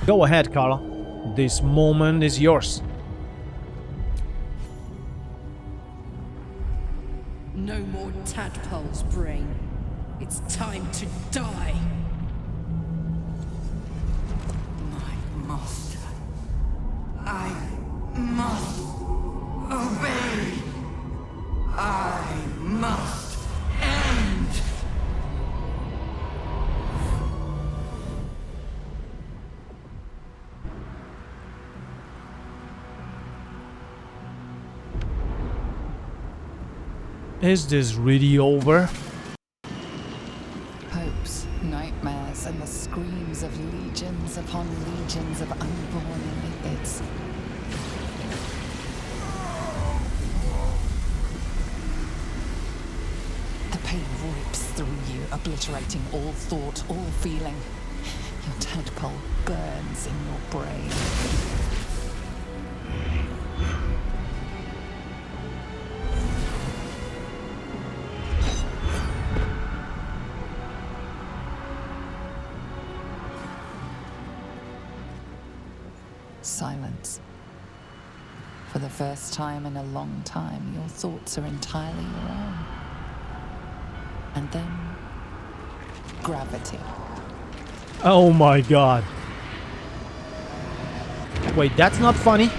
Go ahead, Carla. This moment is yours. No more tadpoles, brain. It's time to die. My master. I must obey. I must end. Is this really over? Hopes, nightmares, and the screams of legions upon legions of unborn lipids. The pain rips through you, obliterating all thought, all feeling. Your tadpole burns in your brain. Silence. For the first time in a long time, your thoughts are entirely your own. And then, gravity. Oh my god. Wait, that's not funny.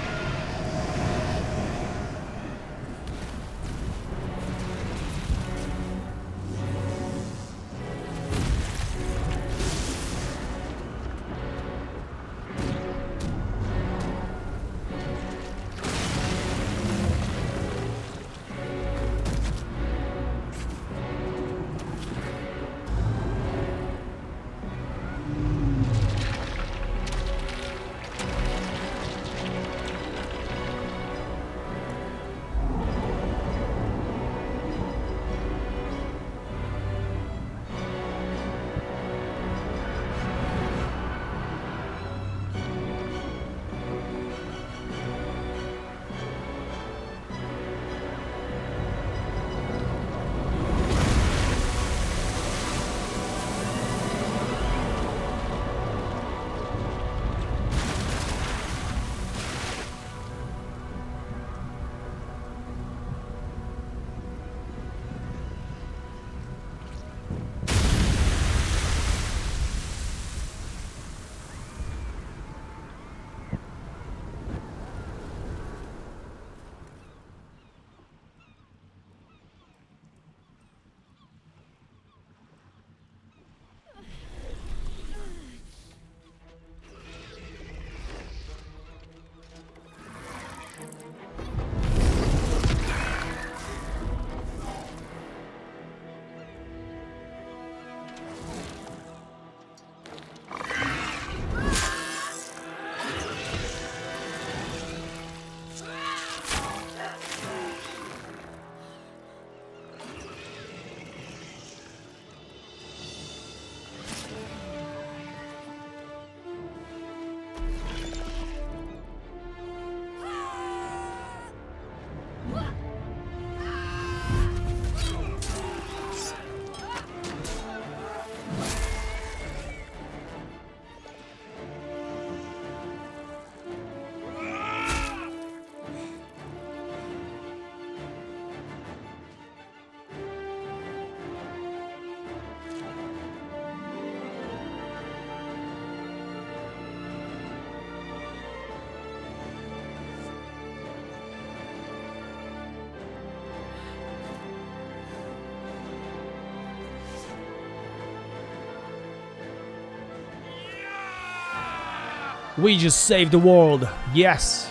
We just saved the world. Yes.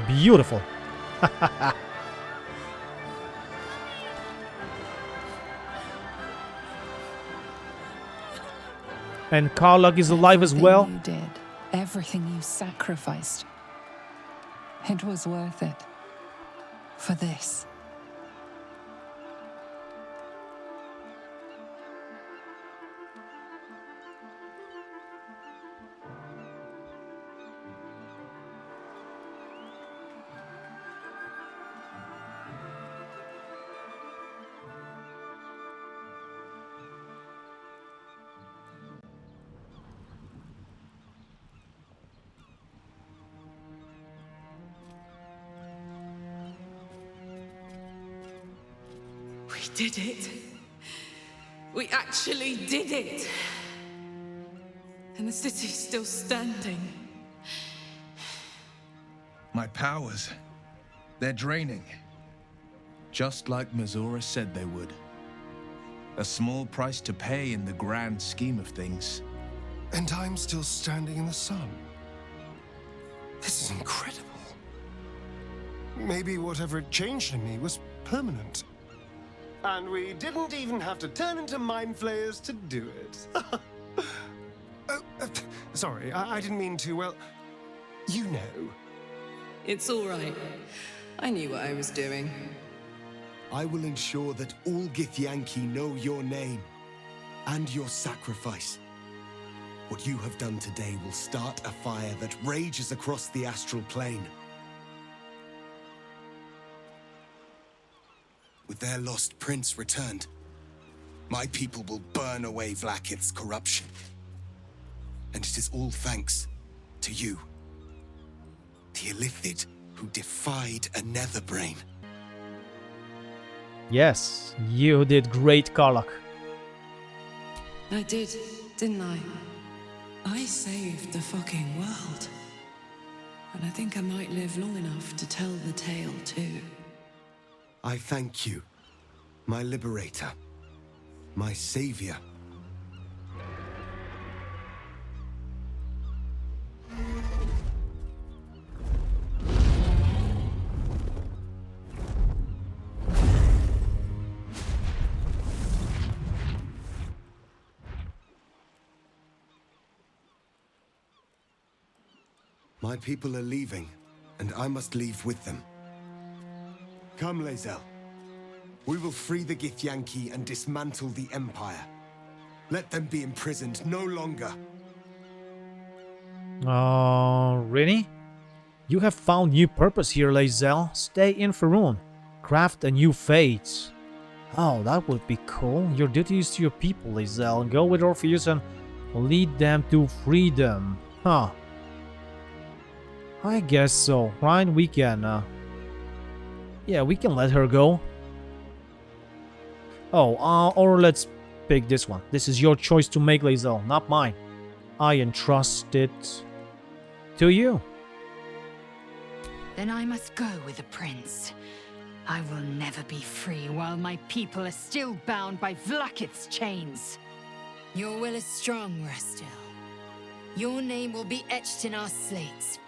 Beautiful. And Karlach is alive as well. Everything you did, everything you sacrificed. It was worth it. For this. did it. We actually did it. And the city's still standing. My powers, they're draining. Just like Mazora said they would. A small price to pay in the grand scheme of things. And I'm still standing in the sun. This is incredible. Maybe whatever changed in me was permanent. And we didn't even have to turn into mindflayers to do it. Sorry, I didn't mean to, well, you know. It's all right. I knew what I was doing. I will ensure that all Githyanki know your name and your sacrifice. What you have done today will start a fire that rages across the astral plane. With their lost prince returned, my people will burn away Vlaakith's corruption. And it is all thanks to you, the Illithid who defied a Netherbrain. Yes, you did great, Karlach. I did, didn't I? I saved the fucking world. And I think I might live long enough to tell the tale too. I thank you, my liberator, my savior. My people are leaving, and I must leave with them. Come, Lae'zel. We will free the Githyanki and dismantle the Empire. Let them be imprisoned no longer. Really? You have found new purpose here, Lae'zel. Stay in Faerun. Craft a new fate. Oh, that would be cool. Your duty is to your people, Lae'zel. Go with Orpheus and lead them to freedom. Huh. I guess so, right? We can, yeah, we can let her go. Oh, or let's pick this one. This is your choice to make, Lae'zel, not mine. I entrust it to you. Then I must go with the prince. I will never be free while my people are still bound by Vlaakith's chains. Your will is strong, Rastil. Your name will be etched in our slates.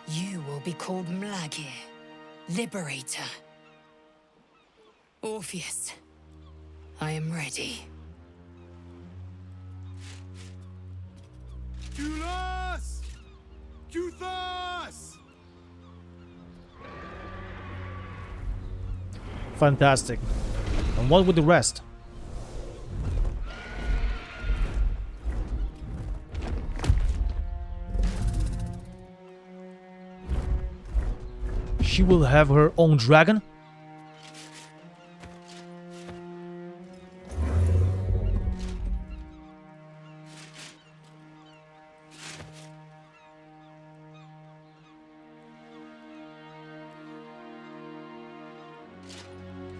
You will be called Mlagir, Liberator. Orpheus, I am ready. Kulas! Kuthas! Fantastic. And what with the rest? She will have her own dragon?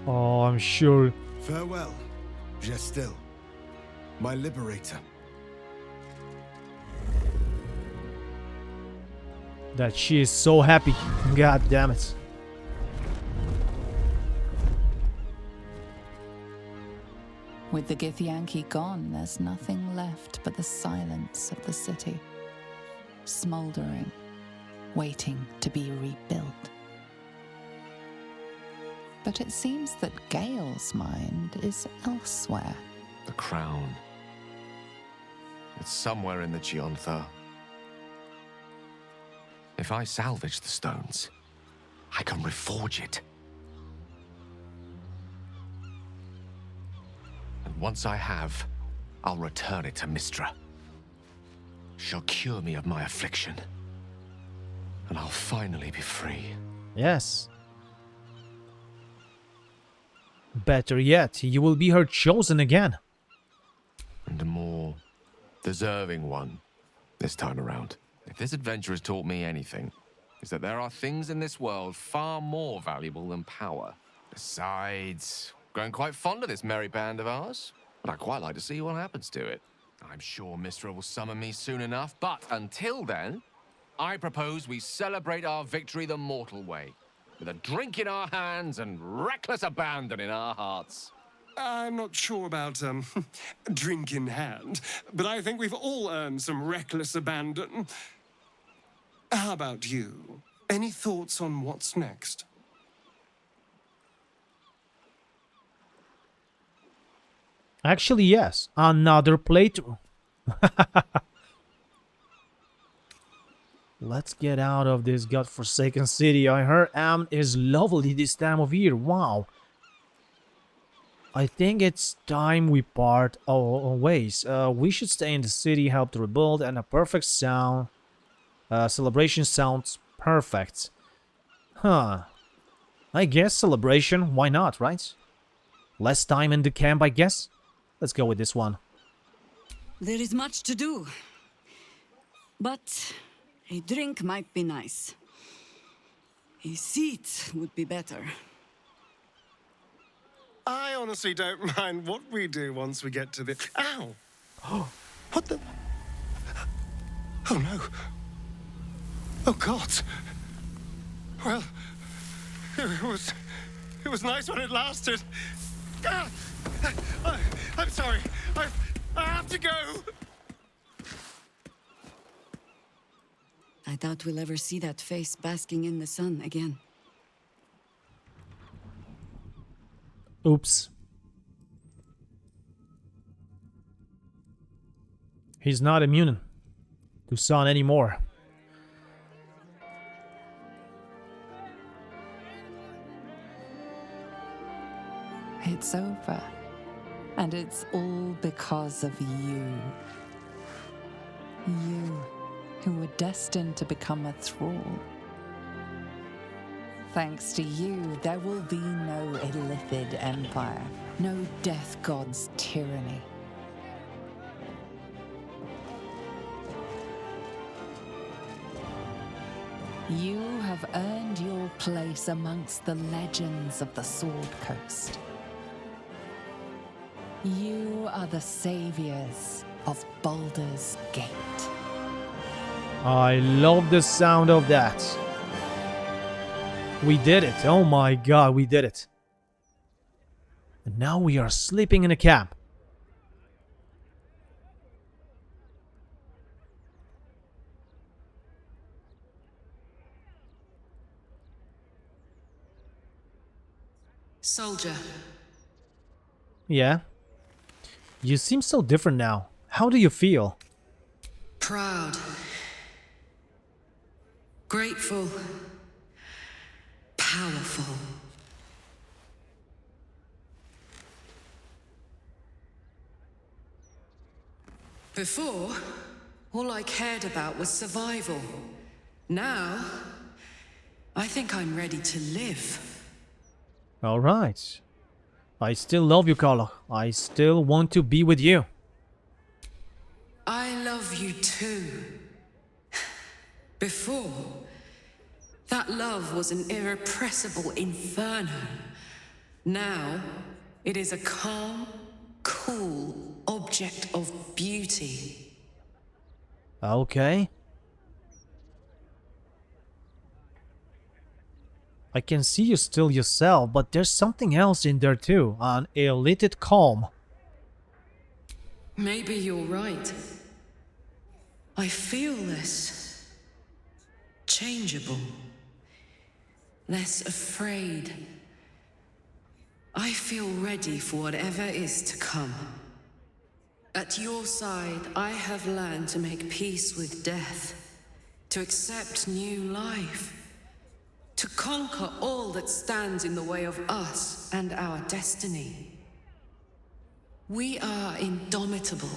Oh, I'm sure. Farewell, Gestil, my liberator. That she is so happy. God damn it. With the Githyanki gone, there's nothing left but the silence of the city, smoldering, waiting to be rebuilt. But it seems that Gale's mind is elsewhere. The crown. It's somewhere in the Geontha. If I salvage the stones, I can reforge it. And once I have, I'll return it to Mystra. She'll cure me of my affliction. And I'll finally be free. Yes. Better yet, you will be her chosen again. And a more deserving one this time around. If this adventure has taught me anything, it's that there are things in this world far more valuable than power. Besides, Grown quite fond of this merry band of ours, but I'd quite like to see what happens to it. I'm sure Mistra will summon me soon enough, but until then, I propose we celebrate our victory the mortal way, with a drink in our hands and reckless abandon in our hearts. I'm not sure about, drink in hand, but I think we've all earned some reckless abandon. How about you? Any thoughts on what's next? Actually, yes. Another playthrough. Let's get out of this godforsaken city. I heard Am is lovely this time of year. Wow. I think it's time we part our ways. We should stay in the city, help to rebuild, and a perfect sound. Celebration sounds perfect. Huh. I guess celebration, why not, right? Less time in the camp, I guess? Let's go with this one. There is much to do. But a drink might be nice. A seat would be better. I honestly don't mind what we do once we get to the... Ow! What the... Oh, no. Oh, God. Well, it was nice when it lasted. Ah! I'm sorry. I have to go. I doubt we'll ever see that face basking in the sun again. Oops. He's not immune to sun anymore. It's over. And it's all because of you. You, who were destined to become a thrall. Thanks to you, there will be no Illithid Empire, no Death God's tyranny. You have earned your place amongst the legends of the Sword Coast. You are the saviors of Baldur's Gate. I love the sound of that. We did it. Oh my god, we did it. And now we are sleeping in a camp. Soldier. Yeah. You seem so different now. How do you feel? Proud. Grateful. Powerful. Before, all I cared about was survival. Now, I think I'm ready to live. Alright. I still love you, Carlo. I still want to be with you. I love you too. Before, that love was an irrepressible inferno. Now, it is a calm, cool object of beauty. Okay. I can see you still yourself, but there's something else in there too. An elated calm. Maybe you're right. I feel less changeable, less afraid. I feel ready for whatever is to come. At your side, I have learned to make peace with death, to accept new life, to conquer all that stands in the way of us and our destiny. We are indomitable,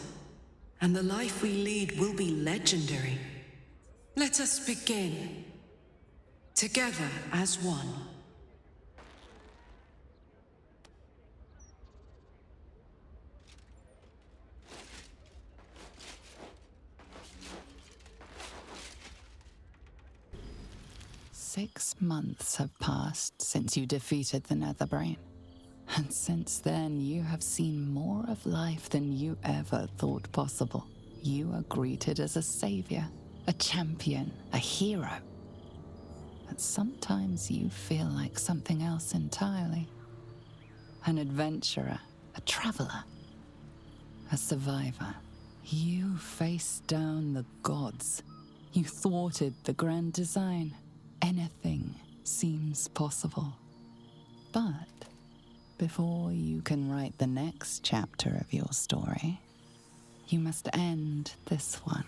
and the life we lead will be legendary. Let us begin, together as one. "6 months have passed since you defeated the Netherbrain. And since then, you have seen more of life than you ever thought possible. You are greeted as a savior, a champion, a hero. But sometimes you feel like something else entirely. An adventurer, a traveler, a survivor. You faced down the gods. You thwarted the grand design. Anything seems possible. But before you can write the next chapter of your story, you must end this one.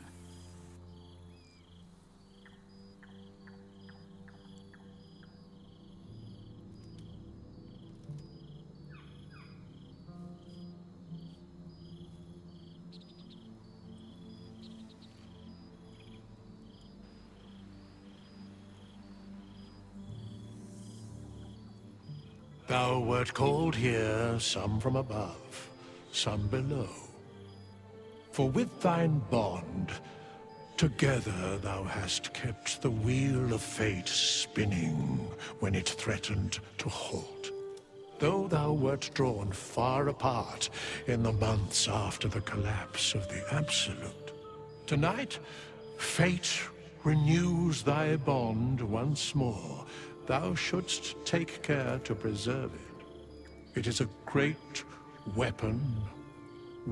Thou wert called here, some from above, some below. For with thine bond, together thou hast kept the wheel of fate spinning when it threatened to halt. Though thou wert drawn far apart in the months after the collapse of the Absolute, tonight, fate renews thy bond once more. Thou shouldst take care to preserve it. It is a great weapon,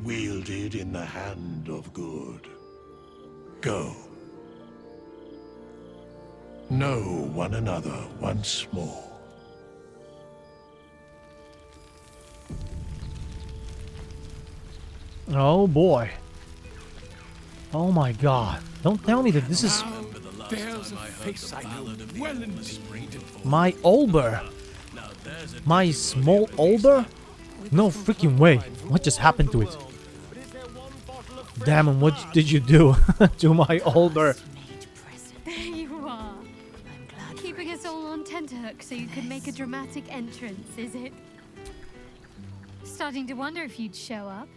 wielded in the hand of good. Go. Know one another once more. Oh boy. Oh my god. Don't tell me that this is There's a face I know well indeed. my Olber. My small Olber? No freaking way. What just happened to it? Damn, and what did you do to my Olber? There you are. Keeping us all on tenterhooks so you could make a dramatic entrance, is it? Starting to wonder if you'd show up.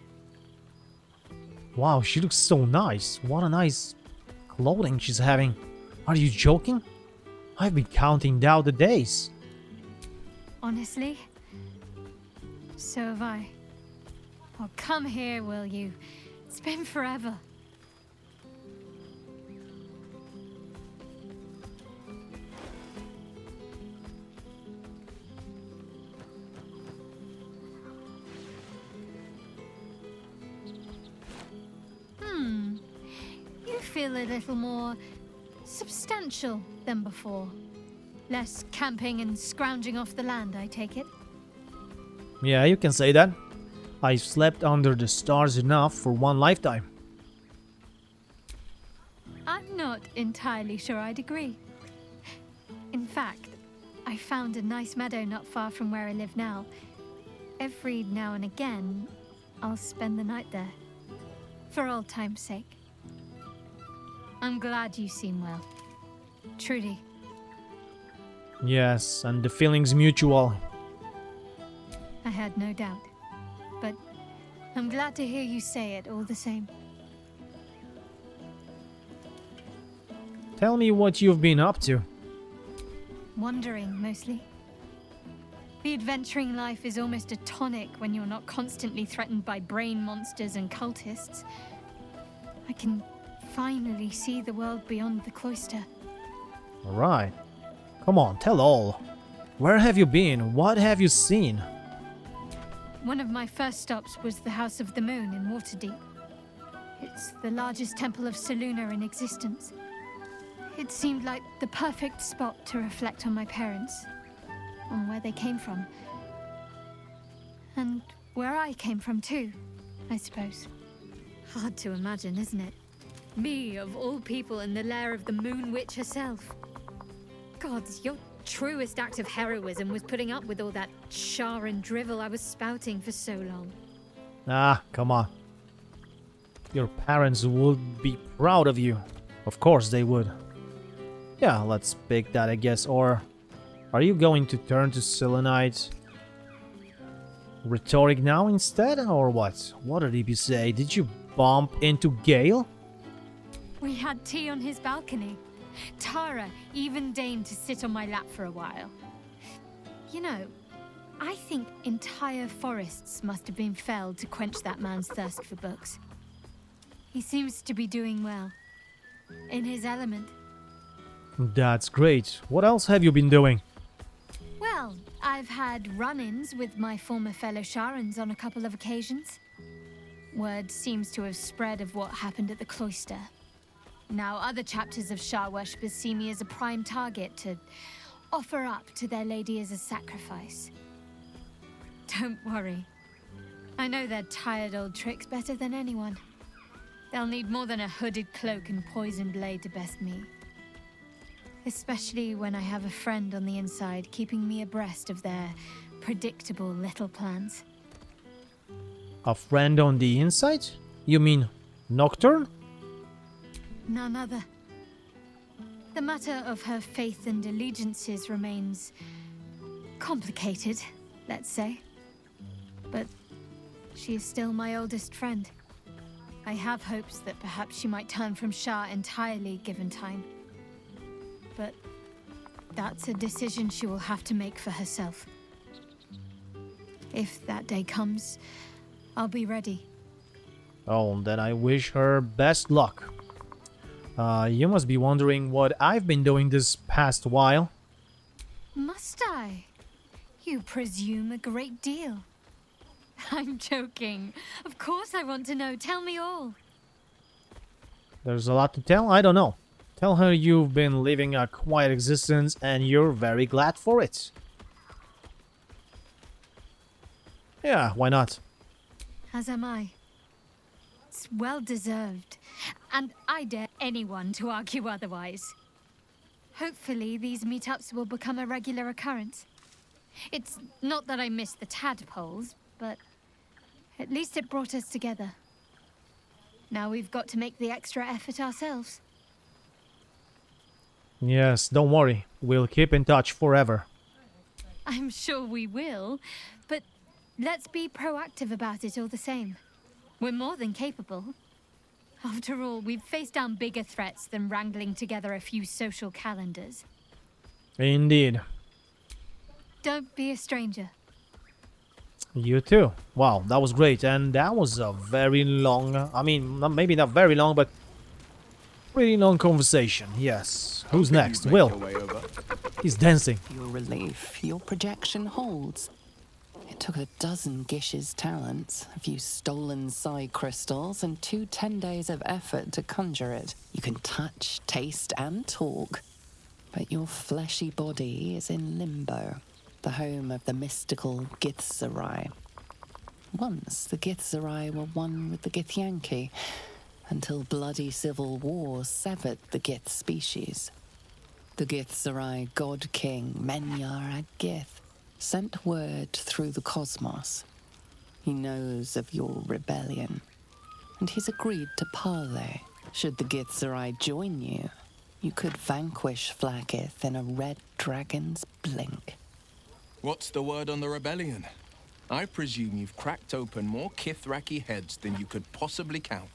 Wow, she looks so nice. What a nice clothing she's having. Are you joking? I've been counting down the days. Honestly? So have I. Oh, come here, will you? It's been forever. You feel a little more substantial than before. Less camping and scrounging off the land, I take it? Yeah, you can say that. I slept under the stars enough for one lifetime. I'm not entirely sure I'd agree. In fact, I found a nice meadow not far from where I live now. Every now and again, I'll spend the night there. For old time's sake. I'm glad you seem well. Trudy. Yes, and the feeling's mutual. I had no doubt. But I'm glad to hear you say it all the same. Tell me what you've been up to. Wandering, mostly. The adventuring life is almost a tonic when you're not constantly threatened by brain monsters and cultists. I can finally see the world beyond the cloister. Alright. Come on, tell all. Where have you been? What have you seen? One of my first stops was the House of the Moon in Waterdeep. It's the largest temple of Selûne in existence. It seemed like the perfect spot to reflect on my parents, on where they came from. And where I came from too, I suppose. Hard to imagine, isn't it? Me, of all people, in the lair of the Moon Witch herself. Gods, your truest act of heroism was putting up with all that char and drivel I was spouting for so long. Ah, come on. Your parents would be proud of you. Of course they would. Yeah, let's pick that, I guess. Or are you going to turn to Selenite rhetoric now instead, or what? What did he say? Did you bump into Gale? We had tea on his balcony. Tara even deigned to sit on my lap for a while. You know, I think entire forests must have been felled to quench that man's thirst for books. He seems to be doing well. In his element. That's great. What else have you been doing? Well, I've had run-ins with my former fellow Sharans on a couple of occasions. Word seems to have spread of what happened at the cloister. Now other chapters of Shar worshippers see me as a prime target to offer up to their lady as a sacrifice. Don't worry. I know their tired old tricks better than anyone. They'll need more than a hooded cloak and poisoned blade to best me. Especially when I have a friend on the inside keeping me abreast of their predictable little plans. A friend on the inside? You mean Nocturne? None other. The matter of her faith and allegiances remains complicated, let's say. But she is still my oldest friend. I have hopes that perhaps she might turn from Shar entirely given time. But that's a decision she will have to make for herself. If that day comes, I'll be ready. Oh, then I wish her best luck. You must be wondering what I've been doing this past while. Must I? You presume a great deal. I'm joking. Of course I want to know. Tell me all. There's a lot to tell? I don't know. Tell her you've been living a quiet existence and you're very glad for it. Yeah, why not? As am I. It's well deserved. And I dare anyone to argue otherwise. Hopefully these meetups will become a regular occurrence. It's not that I miss the tadpoles, but at least it brought us together. Now we've got to make the extra effort ourselves. Yes, don't worry. We'll keep in touch forever. I'm sure we will, but let's be proactive about it all the same. We're more than capable. After all, we've faced down bigger threats than wrangling together a few social calendars. Indeed. Don't be a stranger. You too. Wow, that was great. And that was a very long, maybe not very long, but pretty long conversation. Yes. Who's next? Will. He's dancing. Your relief, your projection holds. It took a dozen Gish's talents, a few stolen psi crystals, and 10 days of effort to conjure it. You can touch, taste, and talk. But your fleshy body is in limbo, the home of the mystical Githzerai. Once, the Githzerai were one with the Githyanki, until bloody civil war severed the Gith species. The Githzerai god king, Menyar Ag-Gith, sent word through the cosmos. He knows of your rebellion, and he's agreed to parley. Should the Githzerai join you, you could vanquish Vlaakith in a red dragon's blink. What's the word on the rebellion? I presume you've cracked open more Kithraki heads than you could possibly count.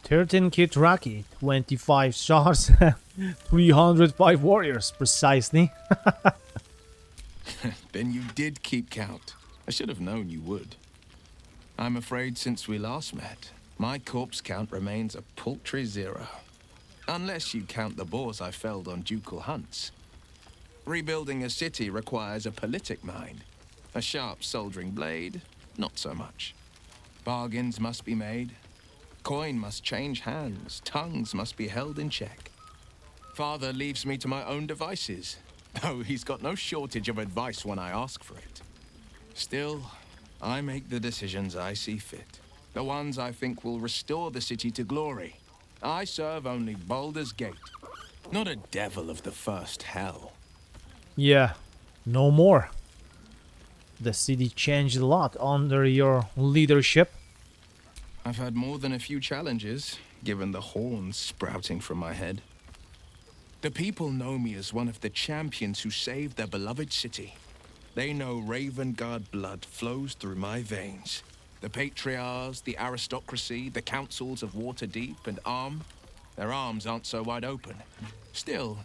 13 Kithraki, 25 Shars, 305 warriors, precisely. Then you did keep count. I should have known you would. I'm afraid since we last met, my corpse count remains a paltry 0. Unless you count the boars I felled on ducal hunts. Rebuilding a city requires a politic mind. A sharp soldering blade, not so much. Bargains must be made. Coin must change hands. Tongues must be held in check. Father leaves me to my own devices, though he's got no shortage of advice when I ask for it. Still, I make the decisions I see fit. The ones I think will restore the city to glory. I serve only Baldur's Gate, not a devil of the first hell. Yeah, no more. The city changed a lot under your leadership. I've had more than a few challenges, given the horns sprouting from my head. The people know me as one of the champions who saved their beloved city. They know Raven Guard blood flows through my veins. The patriarchs, the aristocracy, the councils of Waterdeep and Arm, their arms aren't so wide open. Still,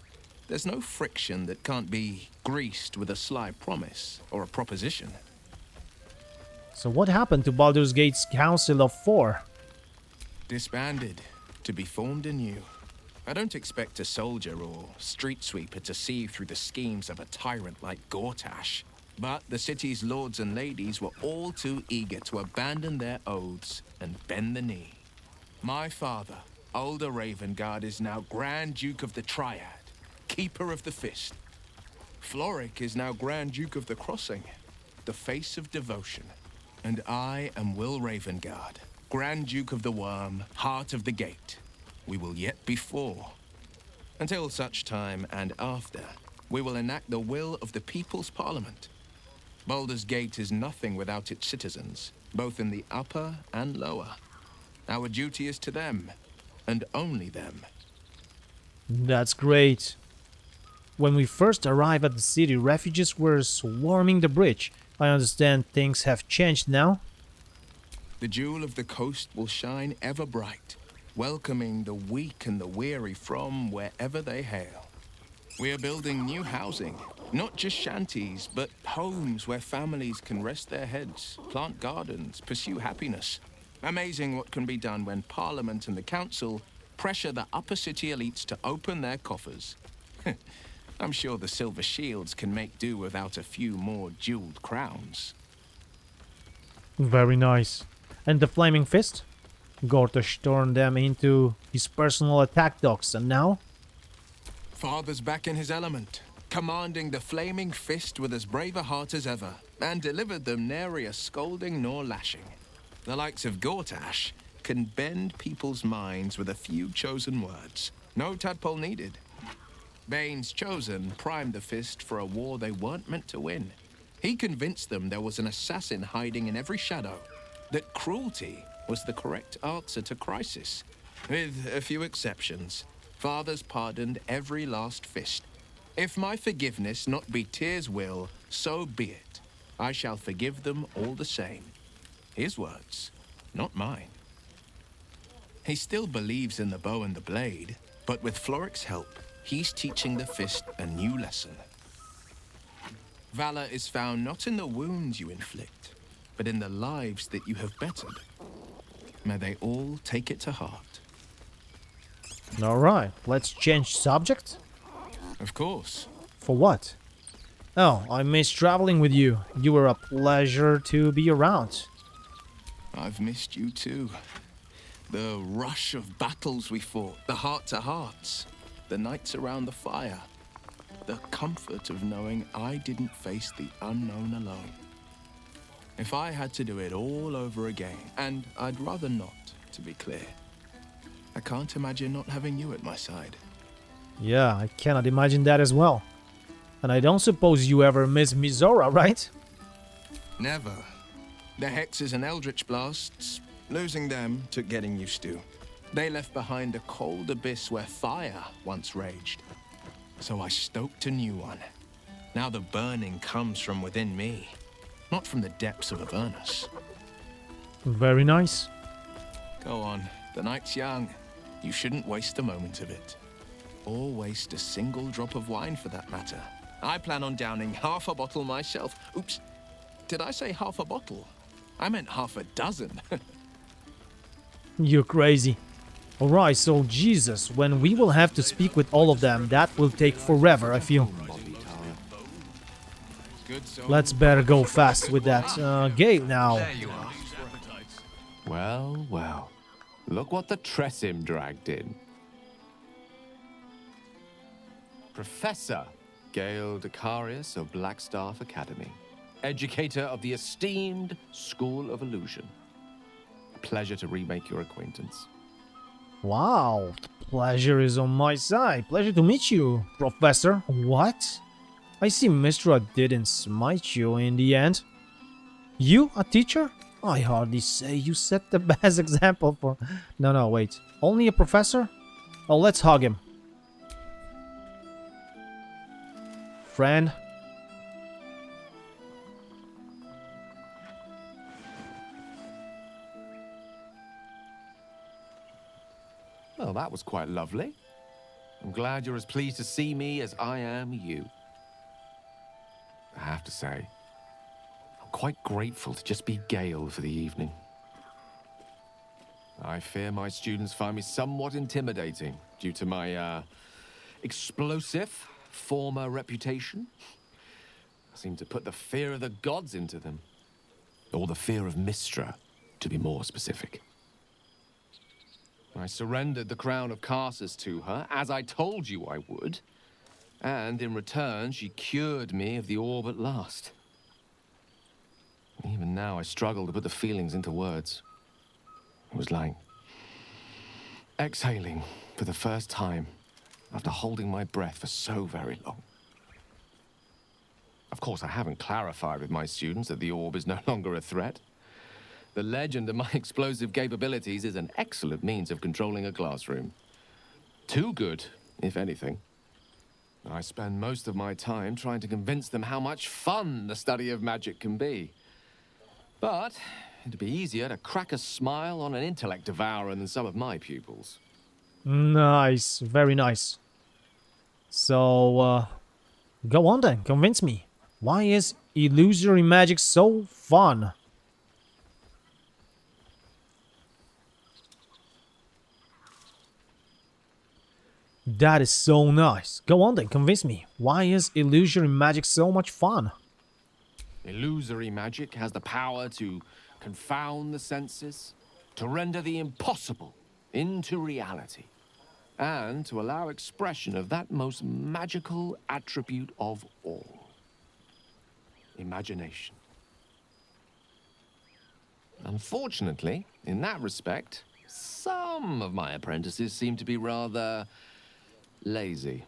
There's no friction that can't be greased with a sly promise or a proposition. So what happened to Baldur's Gate's Council of Four? Disbanded, to be formed anew. I don't expect a soldier or street sweeper to see through the schemes of a tyrant like Gortash. But the city's lords and ladies were all too eager to abandon their oaths and bend the knee. My father, Older Ravengard, is now Grand Duke of the Triad, Keeper of the Fist. Floric is now Grand Duke of the Crossing, the face of devotion. And I am Will Ravengard, Grand Duke of the Worm, Heart of the Gate. We will yet be four. Until such time and after, we will enact the will of the People's Parliament. Baldur's Gate is nothing without its citizens, both in the upper and lower. Our duty is to them, and only them. That's great. When we first arrived at the city, refugees were swarming the bridge. I understand things have changed now. The jewel of the coast will shine ever bright, welcoming the weak and the weary from wherever they hail. We are building new housing, not just shanties, but homes where families can rest their heads, plant gardens, pursue happiness. Amazing what can be done when Parliament and the Council pressure the upper city elites to open their coffers. I'm sure the Silver Shields can make do without a few more jeweled crowns. Very nice. And the Flaming Fist? Gortash turned them into his personal attack dogs, and now? Father's back in his element, commanding the Flaming Fist with as brave a heart as ever, and delivered them nary a scolding nor lashing. The likes of Gortash can bend people's minds with a few chosen words. No tadpole needed. Bane's Chosen primed the Fist for a war they weren't meant to win. He convinced them there was an assassin hiding in every shadow, that cruelty was the correct answer to crisis. With a few exceptions, Father's pardoned every last Fist. If my forgiveness not be Tyr's will, so be it. I shall forgive them all the same. His words, not mine. He still believes in the bow and the blade, but with Floric's help, he's teaching the Fist a new lesson. Valor is found not in the wounds you inflict, but in the lives that you have bettered. May they all take it to heart. Alright, let's change subject? Of course. For what? Oh, I miss traveling with you. You were a pleasure to be around. I've missed you too. The rush of battles we fought, the heart-to-hearts, the nights around the fire, the comfort of knowing I didn't face the unknown alone. If I had to do it all over again, and I'd rather not, to be clear, I can't imagine not having you at my side. Yeah, I cannot imagine that as well. And I don't suppose you ever miss Mizora, right? Never. The hexes and eldritch blasts, losing them took getting used to. They left behind a cold abyss where fire once raged. So I stoked a new one. Now the burning comes from within me, not from the depths of Avernus. Very nice. Go on, the night's young. You shouldn't waste a moment of it. Or waste a single drop of wine for that matter. I plan on downing half a bottle myself. Oops, did I say half a bottle? I meant half a dozen. You're crazy. Alright, so Jesus, when we will have to speak with all of them, that will take forever, I feel. Let's better go fast with that gate now. Well, well. Look what the Tressim dragged in. Professor Gale Decarius of Blackstaff Academy. Educator of the esteemed School of Illusion. A pleasure to remake your acquaintance. Wow, pleasure is on my side. Pleasure to meet you, Professor. What? I see Mistra didn't smite you in the end. You, a teacher? I hardly say you set the best example for... No, wait. Only a professor? Oh, let's hug him. Friend. Well, that was quite lovely. I'm glad you're as pleased to see me as I am you. I have to say, I'm quite grateful to just be Gale for the evening. I fear my students find me somewhat intimidating due to my, explosive former reputation. I seem to put the fear of the gods into them. Or the fear of Mystra, to be more specific. I surrendered the crown of Karsus to her, as I told you I would. And in return, she cured me of the orb at last. Even now, I struggle to put the feelings into words. It was like exhaling for the first time after holding my breath for so very long. Of course, I haven't clarified with my students that the orb is no longer a threat. The legend of my explosive capabilities is an excellent means of controlling a classroom. Too good, if anything. I spend most of my time trying to convince them how much fun the study of magic can be. But it'd be easier to crack a smile on an intellect devourer than some of my pupils. Nice, very nice. So, go on then, convince me. Why is illusory magic so fun? That is so nice. Go on then, convince me. Why is illusory magic so much fun? Illusory magic has the power to confound the senses, to render the impossible into reality, and to allow expression of that most magical attribute of all: imagination. Unfortunately, in that respect, some of my apprentices seem to be rather lazy.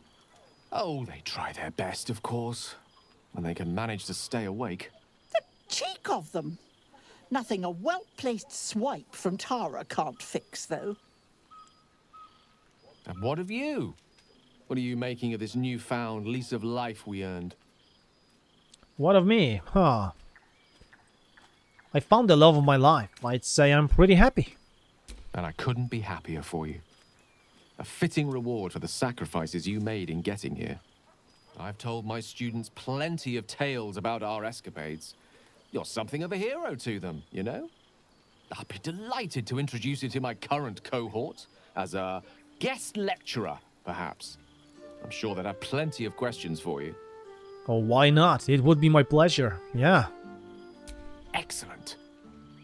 Oh, they try their best, of course, when they can manage to stay awake. The cheek of them! Nothing a well-placed swipe from Tara can't fix, though. And what of you? What are you making of this newfound lease of life we earned? What of me? Huh. I found the love of my life. I'd say I'm pretty happy. And I couldn't be happier for you. A fitting reward for the sacrifices you made in getting here. I've told my students plenty of tales about our escapades. You're something of a hero to them, you know? I'd be delighted to introduce you to my current cohort as a guest lecturer, perhaps. I'm sure they'd have plenty of questions for you. Oh, why not? It would be my pleasure. Yeah. Excellent.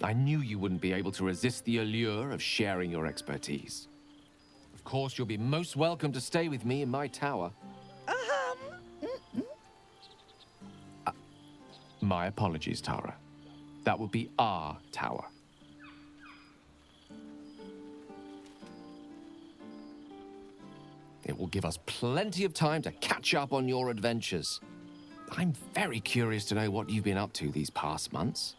I knew you wouldn't be able to resist the allure of sharing your expertise. Of course, you'll be most welcome to stay with me in my tower. My apologies, Tara. That would be our tower. It will give us plenty of time to catch up on your adventures. I'm very curious to know what you've been up to these past months.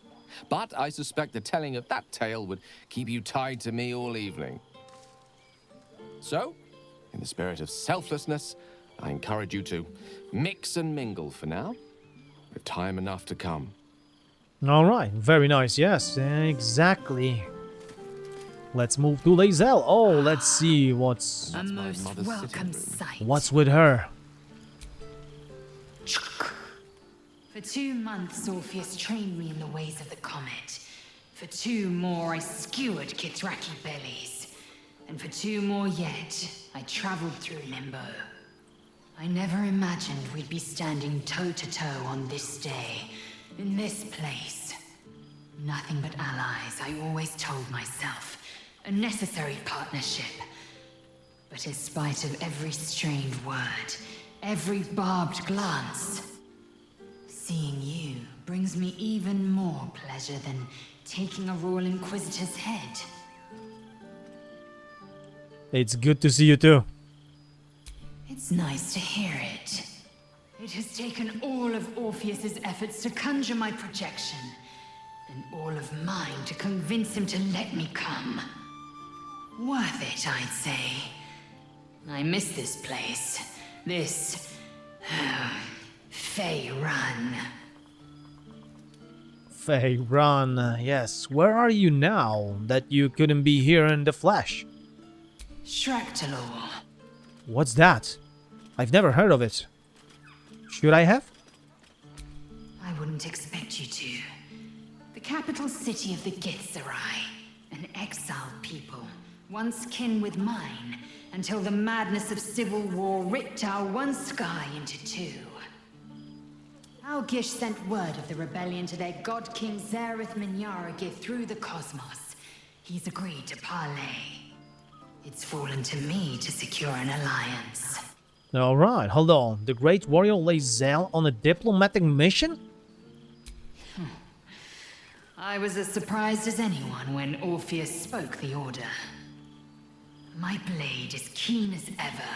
But I suspect the telling of that tale would keep you tied to me all evening. So, in the spirit of selflessness, I encourage you to mix and mingle for now, with time enough to come. Alright, very nice, yes, exactly. Let's move to Lae'zel. Oh, let's see what's... A most welcome sight. What's with her? For 2 months, Orpheus trained me in the ways of the comet. For 2 more, I skewered Kithraki bellies. And for 2 more yet, I traveled through Limbo. I never imagined we'd be standing toe-to-toe on this day, in this place. Nothing but allies, I always told myself. A necessary partnership. But in spite of every strained word, every barbed glance, seeing you brings me even more pleasure than taking a Royal Inquisitor's head. It's good to see you too. It's nice to hear it. It has taken all of Orpheus's efforts to conjure my projection, and all of mine to convince him to let me come. Worth it, I'd say. I miss this place. This... Fey Run. Fey Run, yes. Where are you now that you couldn't be here in the flesh? Shractalor. What's that? I've never heard of it. Should I have? I wouldn't expect you to. The capital city of the Githzerai, an exiled people, once kin with mine, until the madness of civil war ripped our one sky into two. Algish sent word of the rebellion to their god king Zareth Minyaragith through the cosmos. He's agreed to parley. It's fallen to me to secure an alliance. Alright, hold on. The great warrior Lae'zel on a diplomatic mission? I was as surprised as anyone when Orpheus spoke the order. My blade is keen as ever,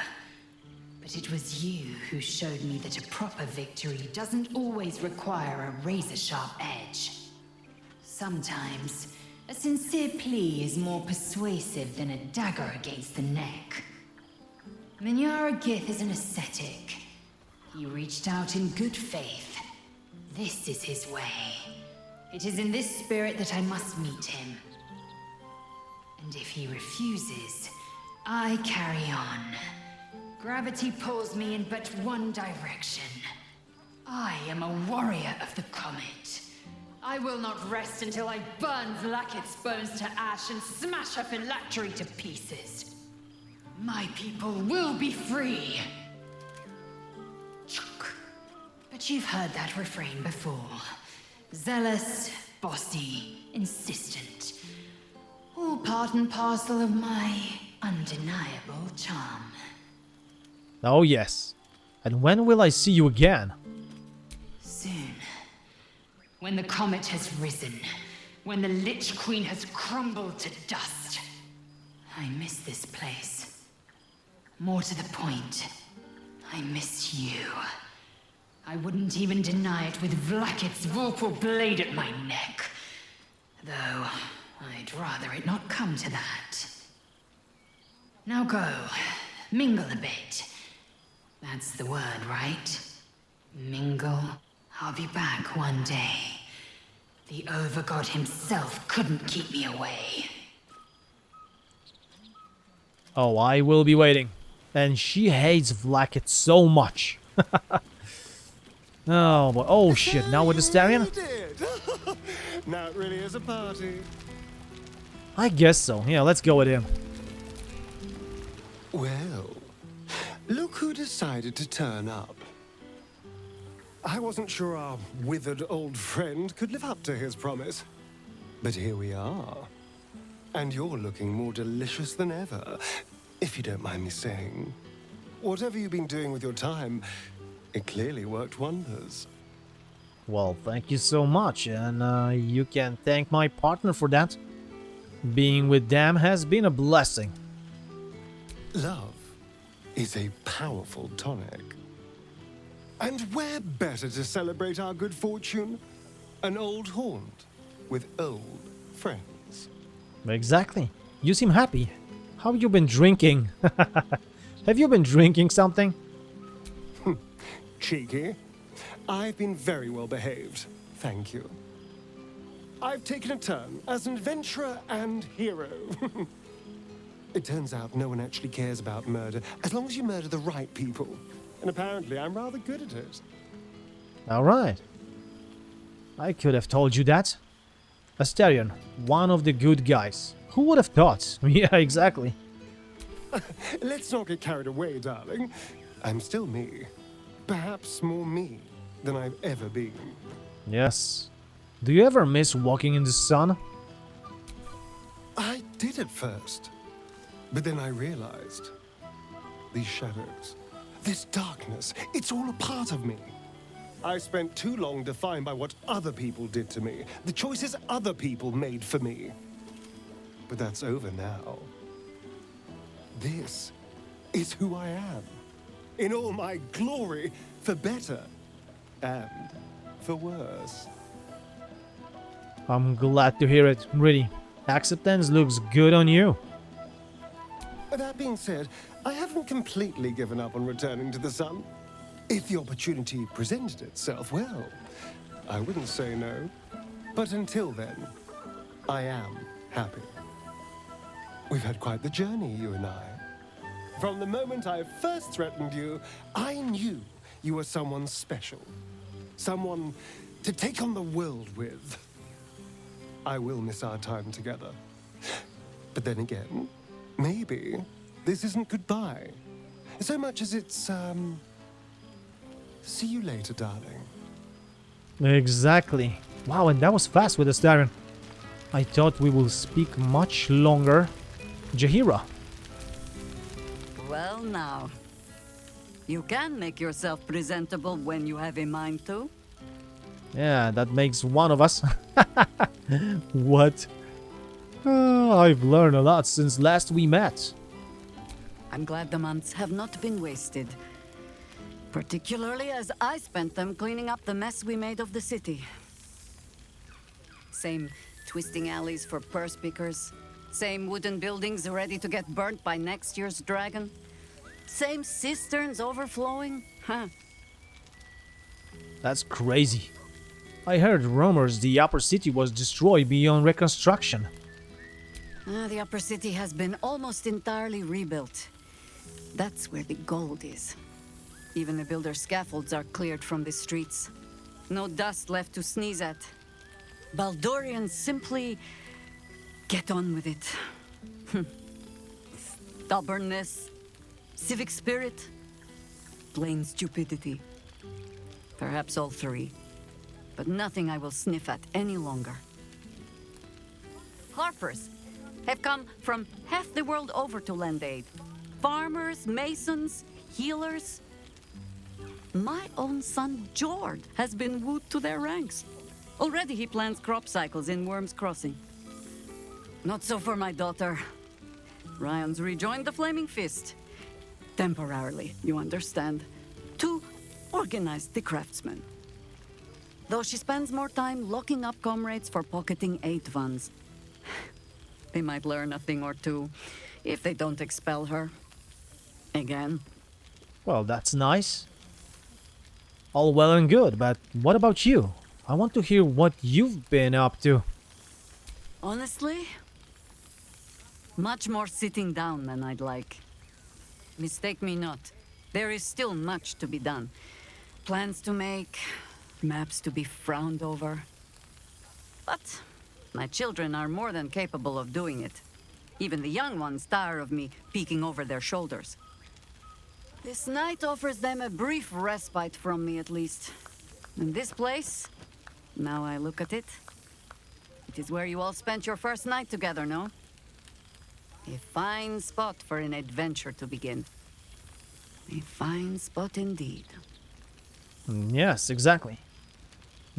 but it was you who showed me that a proper victory doesn't always require a razor-sharp edge. Sometimes, a sincere plea is more persuasive than a dagger against the neck. Minyaragith is an ascetic. He reached out in good faith. This is his way. It is in this spirit that I must meet him. And if he refuses, I carry on. Gravity pulls me in but one direction. I am a warrior of the comet. I will not rest until I burn Vlaakith's bones to ash and smash her phylactery to pieces. My people will be free. But you've heard that refrain before. Zealous, bossy, insistent. All part and parcel of my undeniable charm. Oh yes. And when will I see you again? Soon. When the comet has risen. When the Lich Queen has crumbled to dust. I miss this place. More to the point, I miss you. I wouldn't even deny it with Vlaakith's vorpal blade at my neck. Though, I'd rather it not come to that. Now go, mingle a bit. That's the word, right? Mingle. I'll be back one day. The Overgod himself couldn't keep me away. Oh, I will be waiting. And she hates Vlaakith so much. Oh, but oh shit, now with the Starion? Now it really is a party. I guess so. Yeah, let's go with him. Well, look who decided to turn up. I wasn't sure our withered old friend could live up to his promise. But here we are. And you're looking more delicious than ever, if you don't mind me saying. Whatever you've been doing with your time, it clearly worked wonders. Well, thank you so much, and you can thank my partner for that. Being with them has been a blessing. Love is a powerful tonic. And where better to celebrate our good fortune? An old haunt with old friends. Exactly. You seem happy. How have you been drinking? Have you been drinking something? Cheeky. I've been very well behaved, thank you. I've taken a turn as an adventurer and hero. It turns out no one actually cares about murder, as long as you murder the right people. And apparently I'm rather good at it. Alright. I could have told you that. Astarion, one of the good guys. Who would have thought? Yeah, exactly. Let's not get carried away, darling. I'm still me. Perhaps more me than I've ever been. Yes. Do you ever miss walking in the sun? I did at first. But then I realized. These shadows, this darkness, it's all a part of me. I spent too long defined by what other people did to me, the choices other people made for me. But that's over now. This is who I am. In all my glory, for better and for worse. I'm glad to hear it, really. Acceptance looks good on you. That being said, I haven't completely given up on returning to the sun. If the opportunity presented itself, well, I wouldn't say no. But until then, I am happy. We've had quite the journey, you and I. From the moment I first threatened you, I knew you were someone special. Someone to take on the world with. I will miss our time together. But then again, maybe this isn't goodbye. So much as it's, see you later, darling. Exactly. Wow, and that was fast with the Larian. I thought we will speak much longer. Jaheira. Well now. You can make yourself presentable when you have a mind to. Yeah, that makes one of us. What? I've learned a lot since last we met. I'm glad the months have not been wasted. Particularly as I spent them cleaning up the mess we made of the city. Same twisting alleys for purse pickers. Same wooden buildings ready to get burnt by next year's dragon. Same cisterns overflowing. Huh. That's crazy. I heard rumors the upper city was destroyed beyond reconstruction. The upper city has been almost entirely rebuilt. That's where the gold is. Even the builder's scaffolds are cleared from the streets. No dust left to sneeze at. Baldurians simply get on with it. Stubbornness, civic spirit, plain stupidity. Perhaps all three. But nothing I will sniff at any longer. Harpers have come from half the world over to lend aid. Farmers, masons, healers. My own son, Jord, has been wooed to their ranks. Already he plans crop cycles in Worm's Crossing. Not so for my daughter. Ryan's rejoined the Flaming Fist. Temporarily, you understand. To organize the craftsmen. Though she spends more time locking up comrades for pocketing aid funds. They might learn a thing or two if they don't expel her. Again. Well, that's nice. All well and good, but what about you? I want to hear what you've been up to. Honestly, much more sitting down than I'd like. Mistake me not. There is still much to be done. Plans to make, maps to be frowned over. But my children are more than capable of doing it. Even the young ones tire of me peeking over their shoulders. This night offers them a brief respite from me, at least. And this place, now I look at it, it is where you all spent your first night together, no? A fine spot for an adventure to begin. A fine spot indeed. Yes, exactly.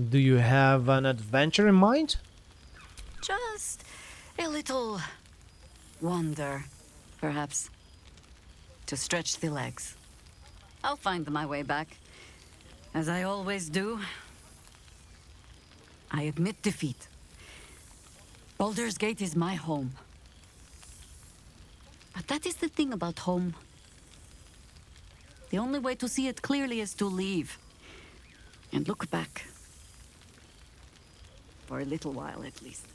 Do you have an adventure in mind? Just a little wander, perhaps. To stretch the legs. I'll find my way back, as I always do. I admit defeat. Baldur's Gate is my home. But that is the thing about home. The only way to see it clearly is to leave. And look back. For a little while, at least.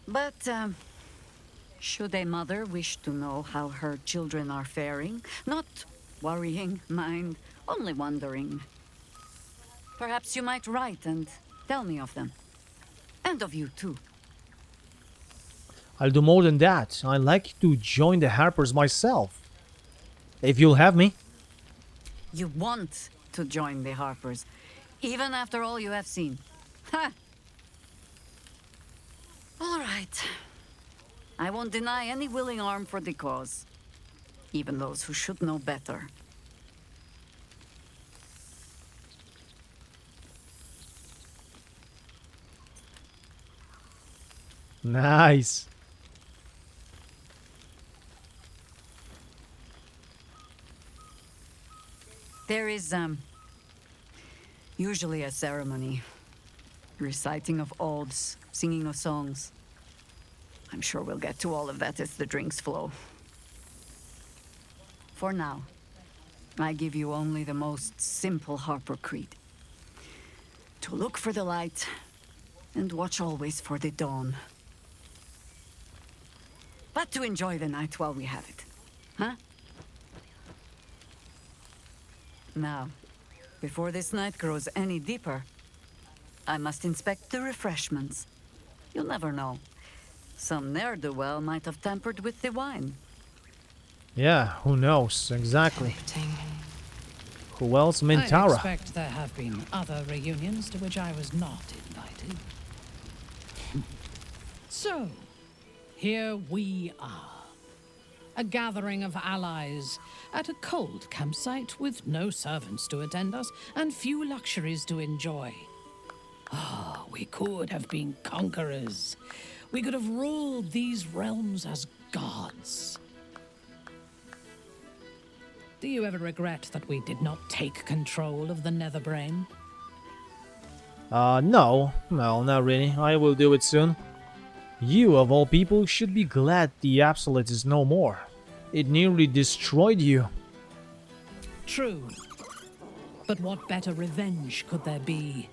But, should a mother wish to know how her children are faring, not worrying, mind, only wondering, perhaps you might write and tell me of them. And of you, too. I'll do more than that. I'd like to join the Harpers myself. If you'll have me. You want to join the Harpers, even after all you have seen. Ha! All right. I won't deny any willing arm for the cause. Even those who should know better. Nice. There is, usually a ceremony. Reciting of oaths, singing of songs. I'm sure we'll get to all of that as the drinks flow. For now, I give you only the most simple Harper creed. To look for the light, and watch always for the dawn. But to enjoy the night while we have it. Huh? Now, before this night grows any deeper, I must inspect the refreshments. You'll never know. Some ne'er-do-well might have tampered with the wine. Yeah, who knows exactly. Who else? I Mintara. expect there have been other reunions to which I was not invited. So, here we are. A gathering of allies at a cold campsite with no servants to attend us and few luxuries to enjoy. Ah, we could have been conquerors. We could have ruled these realms as gods. Do you ever regret that we did not take control of the Netherbrain? No, not really. I will do it soon. You, of all people, should be glad the Absolute is no more. It nearly destroyed you. True. But what better revenge could there be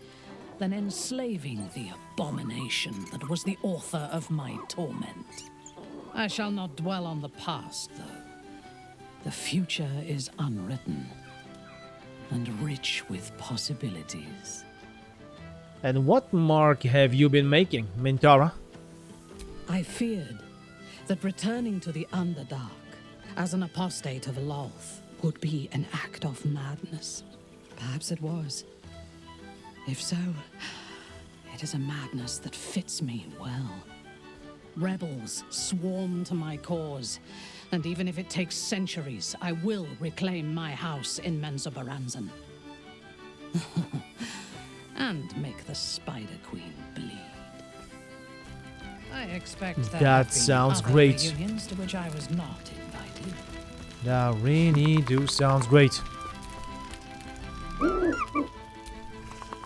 than enslaving the abomination that was the author of my torment? I shall not dwell on the past, though. The future is unwritten and rich with possibilities. And what mark have you been making, Mintara? I feared that returning to the Underdark as an apostate of Lolth would be an act of madness. Perhaps it was. If so, it is a madness that fits me well. Rebels swarm to my cause, and even if it takes centuries, I will reclaim my house in Menzoberranzan. And make the Spider Queen bleed. I expect that sounds other great. reunions to which I was not invited. That really do sounds great.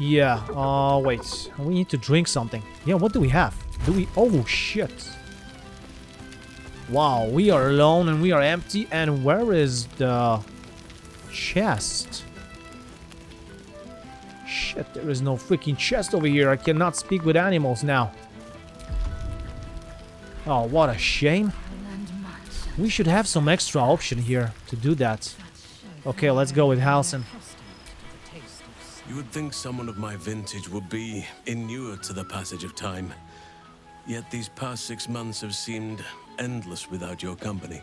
Yeah, wait. We need to drink something. Yeah, what do we have? Do we... Oh, shit. Wow, we are alone and we are empty. And where is the chest? Shit, there is no freaking chest over here. I cannot speak with animals now. Oh, what a shame. We should have some extra option here to do that. Okay, let's go with Halcyon. You would think someone of my vintage would be inured to the passage of time. Yet these past 6 months have seemed endless without your company.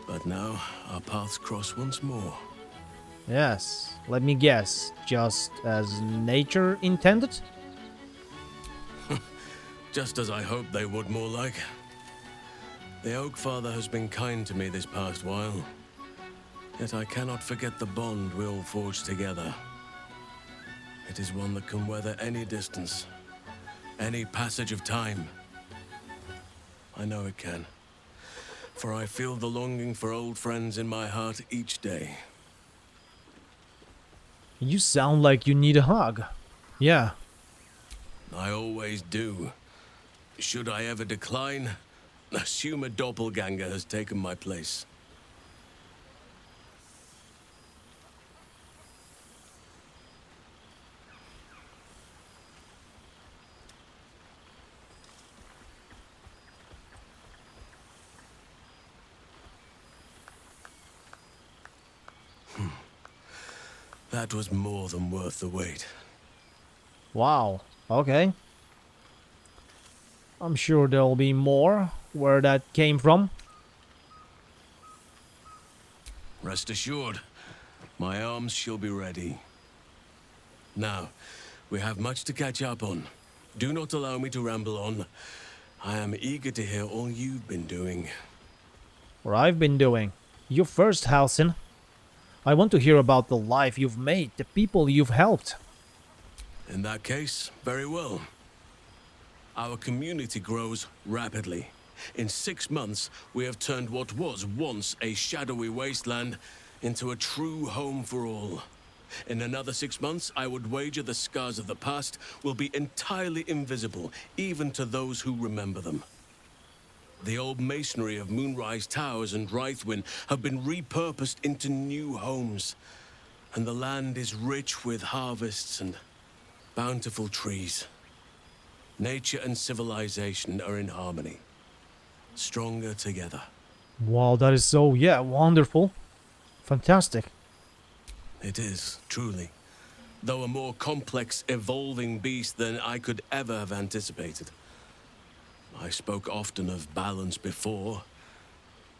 But now, our paths cross once more. Yes, let me guess. Just as nature intended? Just as I hoped they would, more like. The Oak Father has been kind to me this past while. Yet I cannot forget the bond we all forged together. It is one that can weather any distance, any passage of time. I know it can, for I feel the longing for old friends in my heart each day. You sound like you need a hug. Yeah. I always do. Should I ever decline, assume a doppelganger has taken my place. That was more than worth the wait. Wow. Okay. I'm sure there'll be more where that came from. Rest assured, my arms shall be ready. Now, we have much to catch up on. Do not allow me to ramble on. I am eager to hear all you've been doing. Or I've been doing. You first, Halcyon. I want to hear about the life you've made, the people you've helped. In that case, very well. Our community grows rapidly. In 6 months, we have turned what was once a shadowy wasteland into a true home for all. In another 6 months, I would wager the scars of the past will be entirely invisible, even to those who remember them. The old masonry of Moonrise Towers and Wraithwin have been repurposed into new homes, and the land is rich with harvests and bountiful trees. Nature and civilization are in harmony, stronger together. Wow, that is so, yeah, wonderful. Fantastic. It is, truly. Though a more complex, evolving beast than I could ever have anticipated. I spoke often of balance before.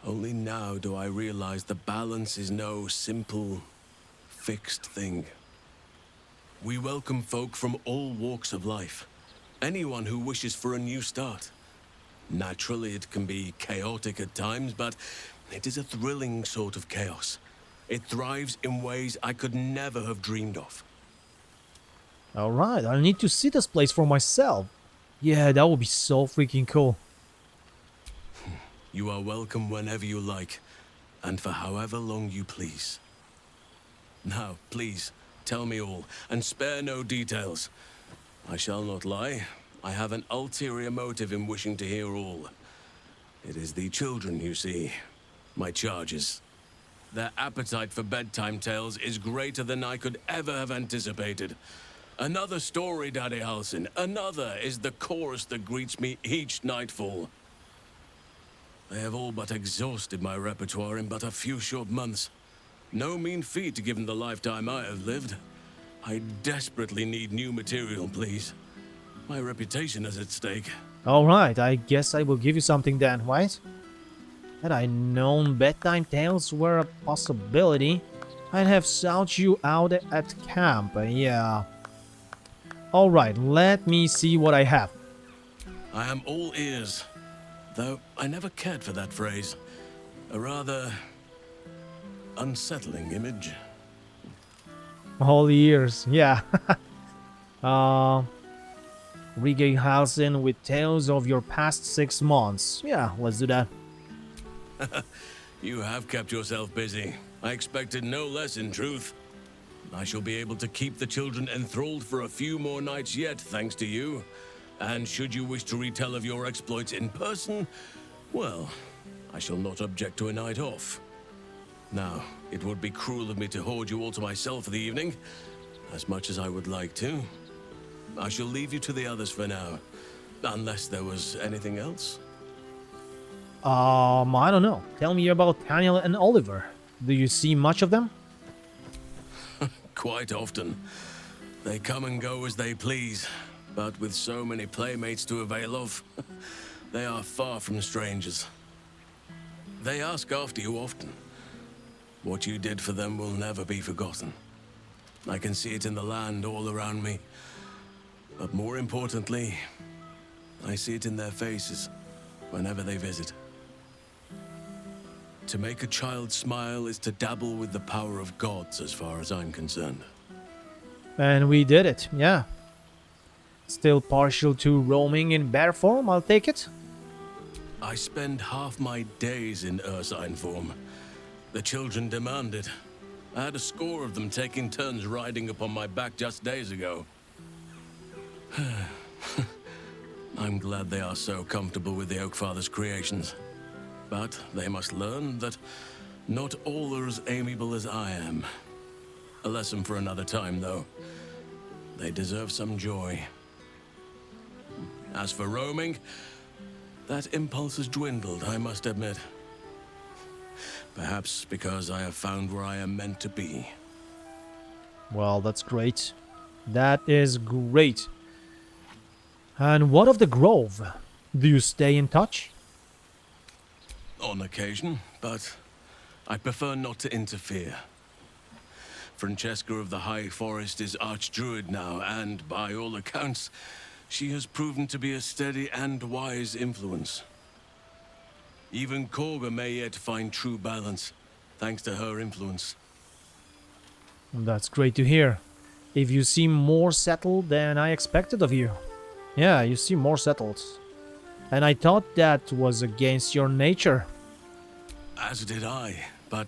Only now do I realize the balance is no simple, fixed thing. We welcome folk from all walks of life. Anyone who wishes for a new start. Naturally, it can be chaotic at times, but it is a thrilling sort of chaos. It thrives in ways I could never have dreamed of. Alright, I need to see this place for myself. Yeah, that would be so freaking cool. You are welcome whenever you like, and for however long you please. Now, please, tell me all, and spare no details. I shall not lie. I have an ulterior motive in wishing to hear all. It is the children, you see, my charges. Their appetite for bedtime tales is greater than I could ever have anticipated. Another story, Daddy Halsin. Another is the chorus that greets me each nightfall. They have all but exhausted my repertoire in but a few short months. No mean feat given the lifetime I have lived. I desperately need new material, please. My reputation is at stake. Alright, I guess I will give you something then, right? Had I known bedtime tales were a possibility, I'd have sought you out at camp, yeah. Alright, let me see what I have. I am all ears. Though I never cared for that phrase. A rather unsettling image. All ears, yeah. Regale Halsin with tales of your past 6 months. Yeah, let's do that. You have kept yourself busy. I expected no less in truth. I shall be able to keep the children enthralled for a few more nights yet, thanks to you. And should you wish to retell of your exploits in person, well, I shall not object to a night off. Now, it would be cruel of me to hoard you all to myself for the evening, as much as I would like to. I shall leave you to the others for now, unless there was anything else. I don't know. Tell me about Daniel and Oliver. Do you see much of them? Quite often. They come and go as they please, but with so many playmates to avail of, they are far from strangers. They ask after you often. What you did for them will never be forgotten. I can see it in the land all around me. But more importantly, I see it in their faces whenever they visit. To make a child smile is to dabble with the power of gods as far as I'm concerned. And we did it, yeah. Still partial to roaming in bear form, I'll take it. I spend half my days in ursine form. The children demand it. I had a score of them taking turns riding upon my back just days ago. I'm glad they are so comfortable with the Oakfather's creations. But they must learn that not all are as amiable as I am. A lesson for another time, though. They deserve some joy. As for roaming, that impulse has dwindled, I must admit. Perhaps because I have found where I am meant to be. Well, that's great. That is great. And what of the Grove? Do you stay in touch? On occasion, but I prefer not to interfere. Francesca of the High Forest is Archdruid now, and by all accounts, she has proven to be a steady and wise influence. Even Korga may yet find true balance, thanks to her influence. That's great to hear. If you seem more settled than I expected of you. Yeah, you seem more settled. And I thought that was against your nature. As did I, but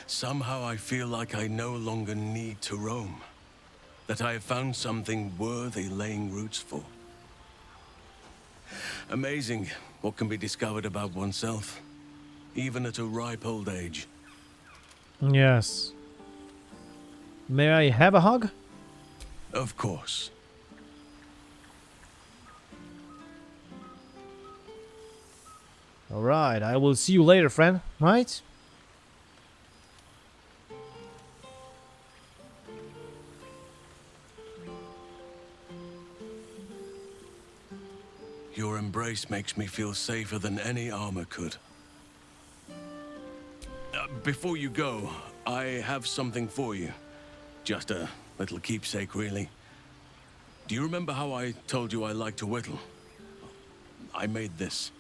somehow I feel like I no longer need to roam. That I have found something worthy laying roots for. Amazing what can be discovered about oneself, even at a ripe old age. Yes. May I have a hug? Of course. Alright, I will see you later, friend, right? Your embrace makes me feel safer than any armor could. Before you go, I have something for you. Just a little keepsake, really. Do you remember how I told you I like to whittle? I made this.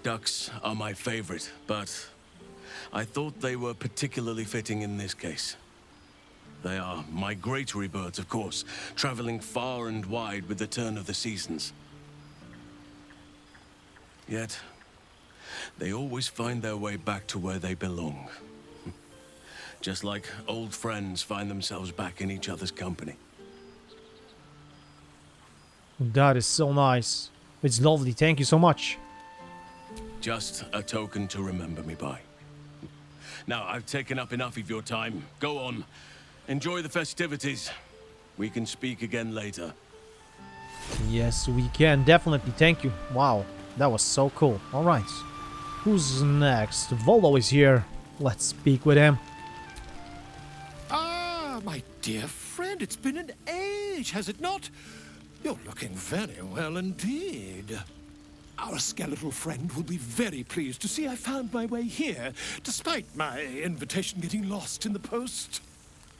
Ducks are my favorite, but I thought they were particularly fitting in this case. They are migratory birds, of course, traveling far and wide with the turn of the seasons. Yet, they always find their way back to where they belong. Just like old friends find themselves back in each other's company. That is so nice. It's lovely, thank you so much. Just a token to remember me by. Now, I've taken up enough of your time. Go on. Enjoy the festivities. We can speak again later. Yes, we can, definitely, thank you. Wow, that was so cool. Alright. Who's next? Volo is here. Let's speak with him. Ah, my dear friend, it's been an age, has it not? You're looking very well indeed. Our skeletal friend will be very pleased to see I found my way here, despite my invitation getting lost in the post.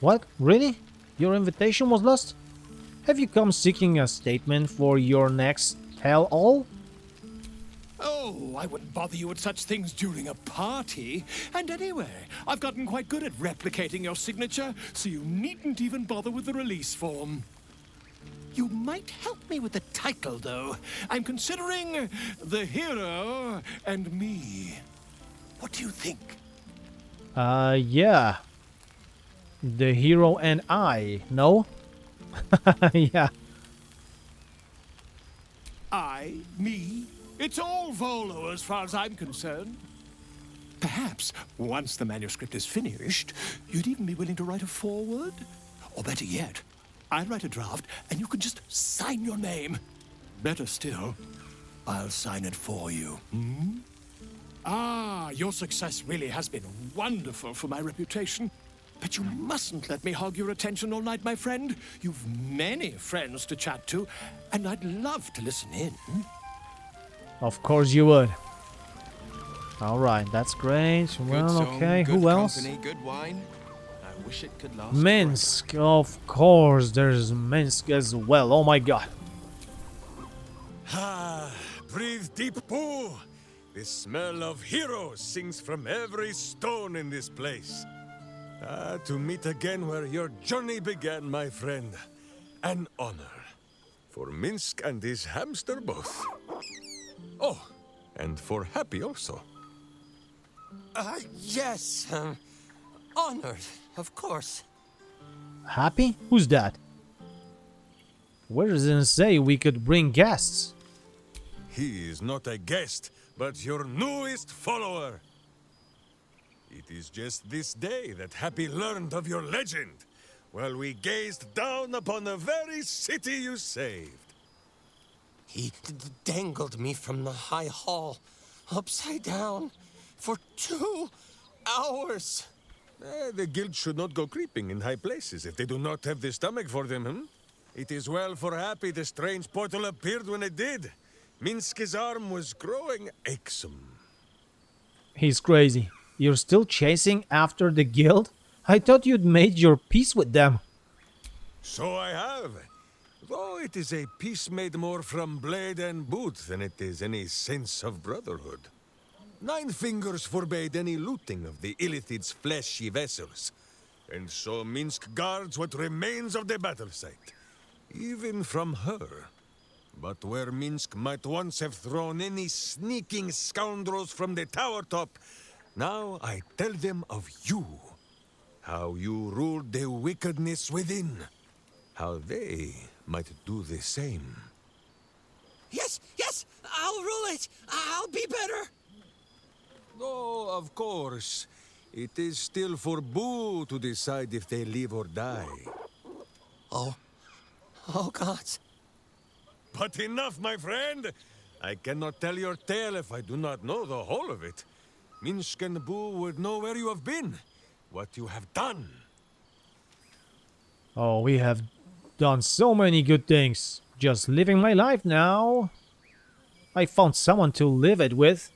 What? Really? Your invitation was lost? Have you come seeking a statement for your next tell-all? Oh, I wouldn't bother you with such things during a party. And anyway, I've gotten quite good at replicating your signature, so you needn't even bother with the release form. You might help me with the title, though. I'm considering The Hero and Me. What do you think? Yeah. The Hero and I, no? Yeah. I, me, it's all Volo as far as I'm concerned. Perhaps, once the manuscript is finished, you'd even be willing to write a foreword? Or better yet, I'll write a draft and you can just sign your name. Better still, I'll sign it for you. Hmm? Ah, your success really has been wonderful for my reputation. But you mustn't let me hog your attention all night, my friend. You've many friends to chat to, and I'd love to listen in. Of course you would. Alright, that's great. Well, okay, who else? Company, good wine. I wish it could last Minsk, of course, there's Minsk as well. Oh my god. Ah, breathe deep, Pooh. The smell of heroes sings from every stone in this place. Ah, to meet again where your journey began, my friend. An honor. For Minsk and his hamster both. Oh, and for Happy also. Yes. Honored, of course. Happy? Who's that? Where does it say we could bring guests? He is not a guest, but your newest follower. It is just this day that Happy learned of your legend, while we gazed down upon the very city you saved. He dangled me from the high hall, upside down, for 2 hours. The guild should not go creeping in high places if they do not have the stomach for them, hmm? It is well for Happy the strange portal appeared when it did. Minsk's arm was growing achesome. He's crazy. You're still chasing after the guild? I thought you'd made your peace with them. So I have. Though it is a peace made more from blade and boot than it is any sense of brotherhood. 9 Fingers forbade any looting of the Illithid's fleshy vessels. And so Minsk guards what remains of the battle site. Even from her. But where Minsk might once have thrown any sneaking scoundrels from the tower top, now I tell them of you. How you ruled the wickedness within. How they might do the same. Yes, I'll rule it. I'll be better. Oh, of course. It is still for Boo to decide if they live or die. Oh gods. But enough, my friend. I cannot tell your tale if I do not know the whole of it. Minsk and Boo would know where you have been, what you have done. Oh, we have done so many good things. Just living my life now. I found someone to live it with.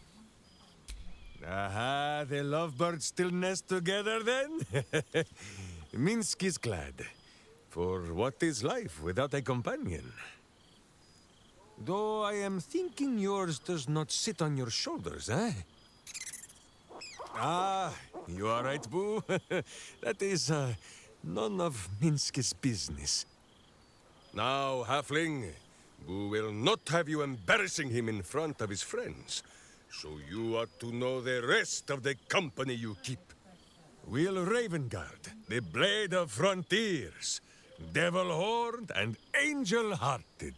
Aha, the lovebirds still nest together then? Minsk is glad. For what is life without a companion? Though I am thinking yours does not sit on your shoulders, eh? Ah, you are right, Boo. That is, none of Minsk's business. Now, halfling, Boo will not have you embarrassing him in front of his friends. So you ought to know the rest of the company you keep. Will Ravengard, the Blade of Frontiers, Devil-Horned and Angel-Hearted.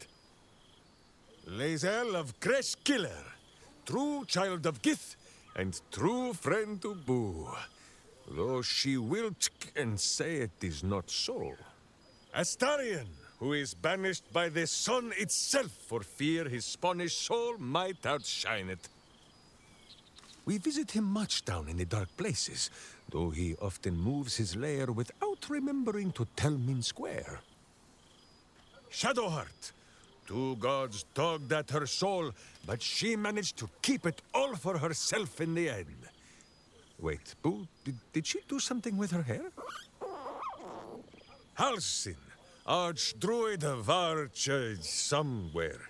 Lae'zel of Creshkiller, true child of Gith and true friend to Boo. Though she will and say it is not so. Astarion, who is banished by the sun itself for fear his Spanish soul might outshine it. We visit him much down in the dark places, though he often moves his lair without remembering to tell Minsk where. Shadowheart, two gods tugged at her soul, but she managed to keep it all for herself in the end. Wait, Boo, did she do something with her hair? Halsin, Archdruid of Arch... somewhere.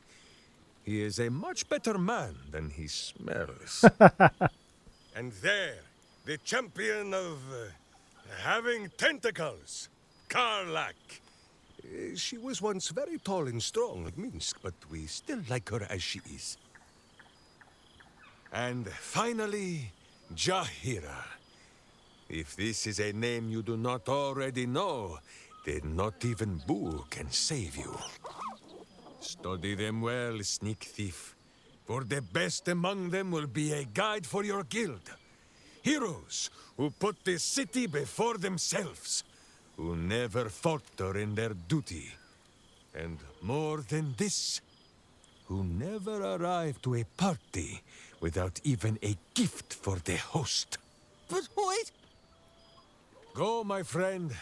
He is a much better man than he smells. And there, the champion of having tentacles, Karlak. She was once very tall and strong at Minsk, but we still like her as she is. And finally, Jahira. If this is a name you do not already know, then not even Boo can save you. Study them well, sneak thief. For the best among them will be a guide for your guild. Heroes who put the city before themselves. Who never falter in their duty. And more than this, who never arrive to a party without even a gift for the host. But wait! Go, my friend.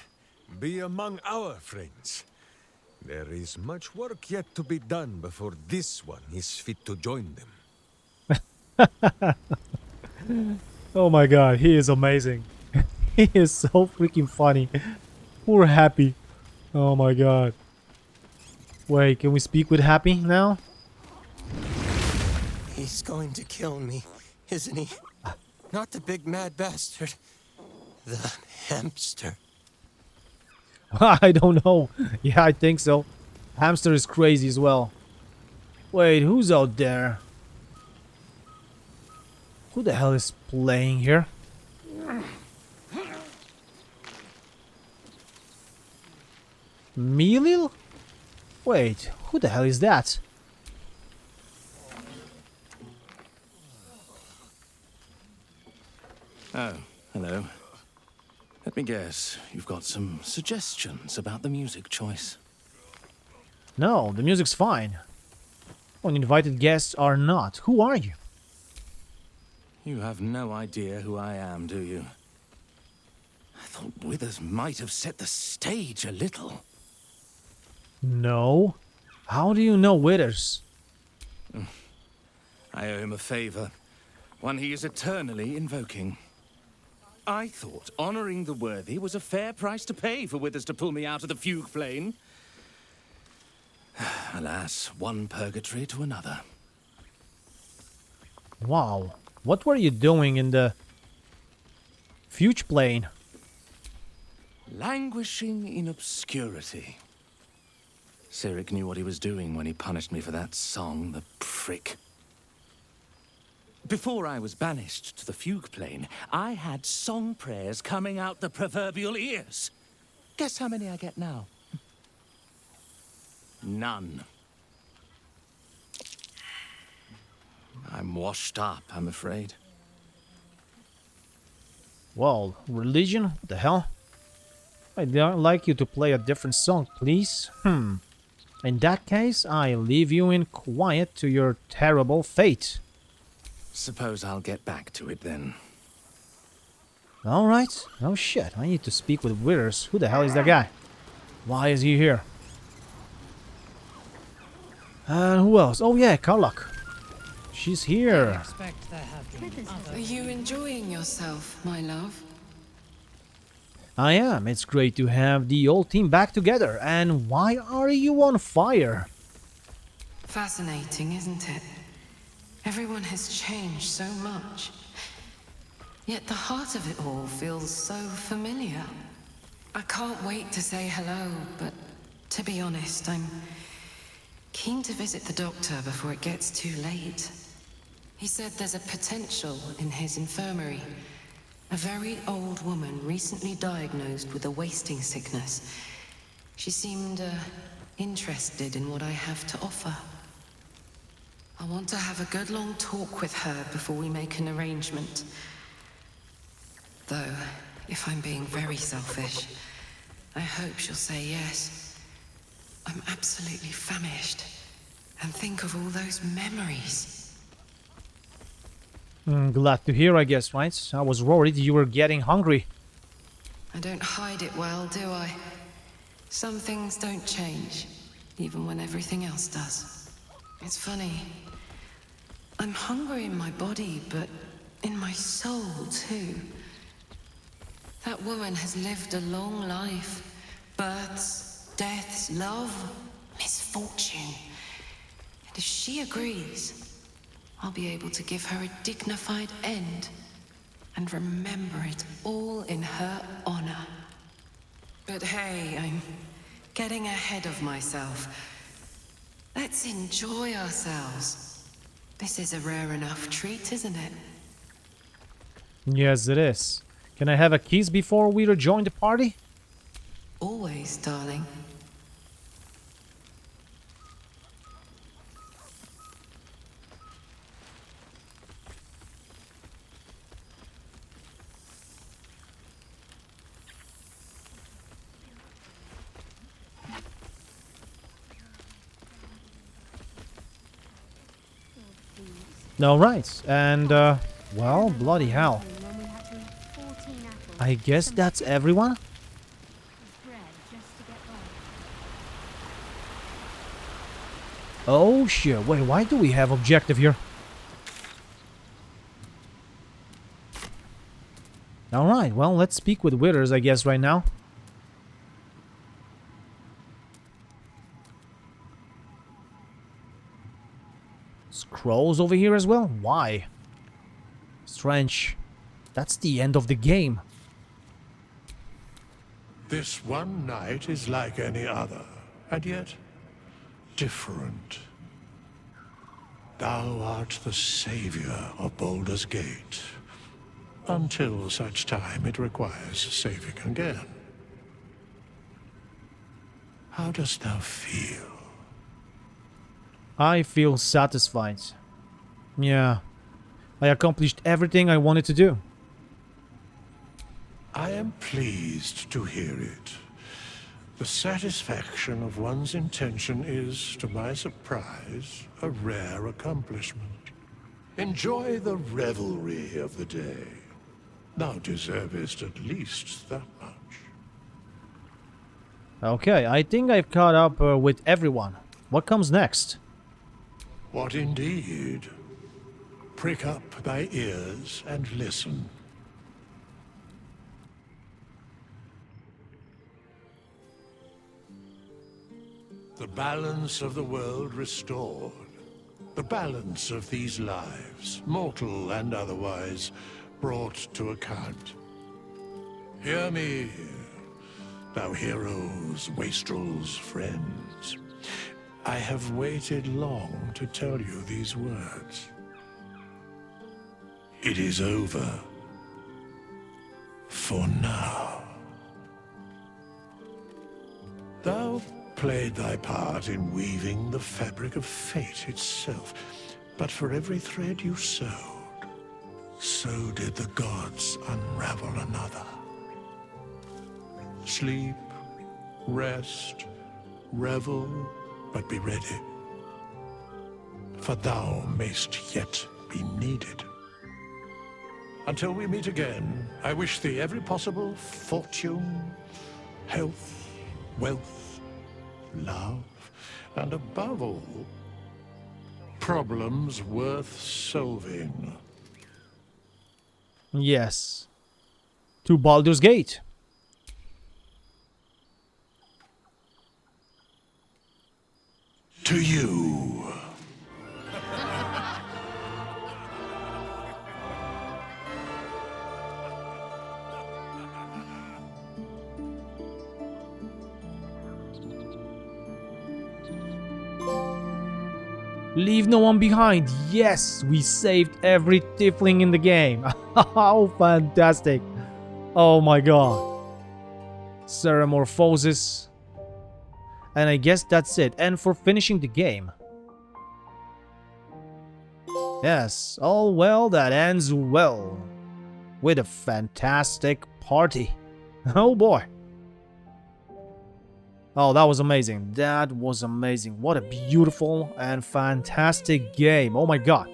Be among our friends. There is much work yet to be done before this one is fit to join them. Oh my god, he is amazing. He is so freaking funny. Poor Happy. Oh my god. Wait, can we speak with Happy now? He's going to kill me, isn't he? Not the big mad bastard. The hamster. I don't know. Yeah, I think so. Hamster is crazy as well. Wait, who's out there? Who the hell is playing here? Milil? Wait, who the hell is that? Oh, hello. Let me guess, you've got some suggestions about the music choice. No, the music's fine. Uninvited guests are not. Who are you? You have no idea who I am, do you? I thought Withers might have set the stage a little. No. How do you know Withers? I owe him a favor, one he is eternally invoking. I thought honoring the worthy was a fair price to pay for Withers to pull me out of the fugue plane. Alas, one purgatory to another. Wow, what were you doing in the fugue plane? Languishing in obscurity. Cyric knew what he was doing when he punished me for that song, the prick. Before I was banished to the fugue plane, I had song prayers coming out the proverbial ears. Guess how many I get now? None. I'm washed up, I'm afraid. Well, religion? What the hell? I'd like you to play a different song, please. In that case, I leave you in quiet to your terrible fate. Suppose I'll get back to it then. Alright. Oh shit, I need to speak with Withers. Who the hell is that guy? Why is he here? And who else? Oh yeah, Karlach. She's here. Are you enjoying yourself, my love? I am. It's great to have the old team back together. And why are you on fire? Fascinating, isn't it? Everyone has changed so much. Yet the heart of it all feels so familiar. I can't wait to say hello, but to be honest, I'm keen to visit the doctor before it gets too late. He said there's a potential in his infirmary. A very old woman recently diagnosed with a wasting sickness. She seemed interested in what I have to offer. I want to have a good long talk with her before we make an arrangement. Though, if I'm being very selfish, I hope she'll say yes. I'm absolutely famished. And think of all those memories. Glad to hear, I guess, right? I was worried you were getting hungry. I don't hide it well, do I? Some things don't change, even when everything else does. It's funny. I'm hungry in my body, but in my soul, too. That woman has lived a long life. Births, deaths, love, misfortune. And if she agrees, I'll be able to give her a dignified end and remember it all in her honor. But hey, I'm getting ahead of myself. Let's enjoy ourselves. This is a rare enough treat, isn't it? Yes, it is. Can I have a kiss before we rejoin the party? Always, darling. Alright, and well, bloody hell. I guess that's everyone? Oh shit, wait, why do we have objective here? Alright, well, let's speak with Withers, I guess, right now. Scrolls over here as well? Why? Strange. That's the end of the game. This one night is like any other, and yet different. Thou art the savior of Baldur's Gate, until such time it requires saving again. How dost thou feel? I feel satisfied. Yeah. I accomplished everything I wanted to do. I am pleased to hear it. The satisfaction of one's intention is, to my surprise, a rare accomplishment. Enjoy the revelry of the day. Thou deservest at least that much. Okay, I think I've caught up with everyone. What comes next? What indeed? Prick up thy ears and listen. The balance of the world restored. The balance of these lives, mortal and otherwise, brought to account. Hear me, thou heroes, wastrels, friends. I have waited long to tell you these words. It is over. For now. Thou played thy part in weaving the fabric of fate itself, but for every thread you sewed, so did the gods unravel another. Sleep, rest, revel, But be ready, for thou mayst yet be needed. Until we meet again, I wish thee every possible fortune, health, wealth, love, and above all, problems worth solving. Yes. To Baldur's Gate. To you. Leave no one behind. Yes, we saved every tiefling in the game. How fantastic. Oh my god. Ceremorphosis. And I guess that's it. And for finishing the game. Yes, all well that ends well. With a fantastic party. Oh boy. Oh, that was amazing. That was amazing. What a beautiful and fantastic game. Oh my god.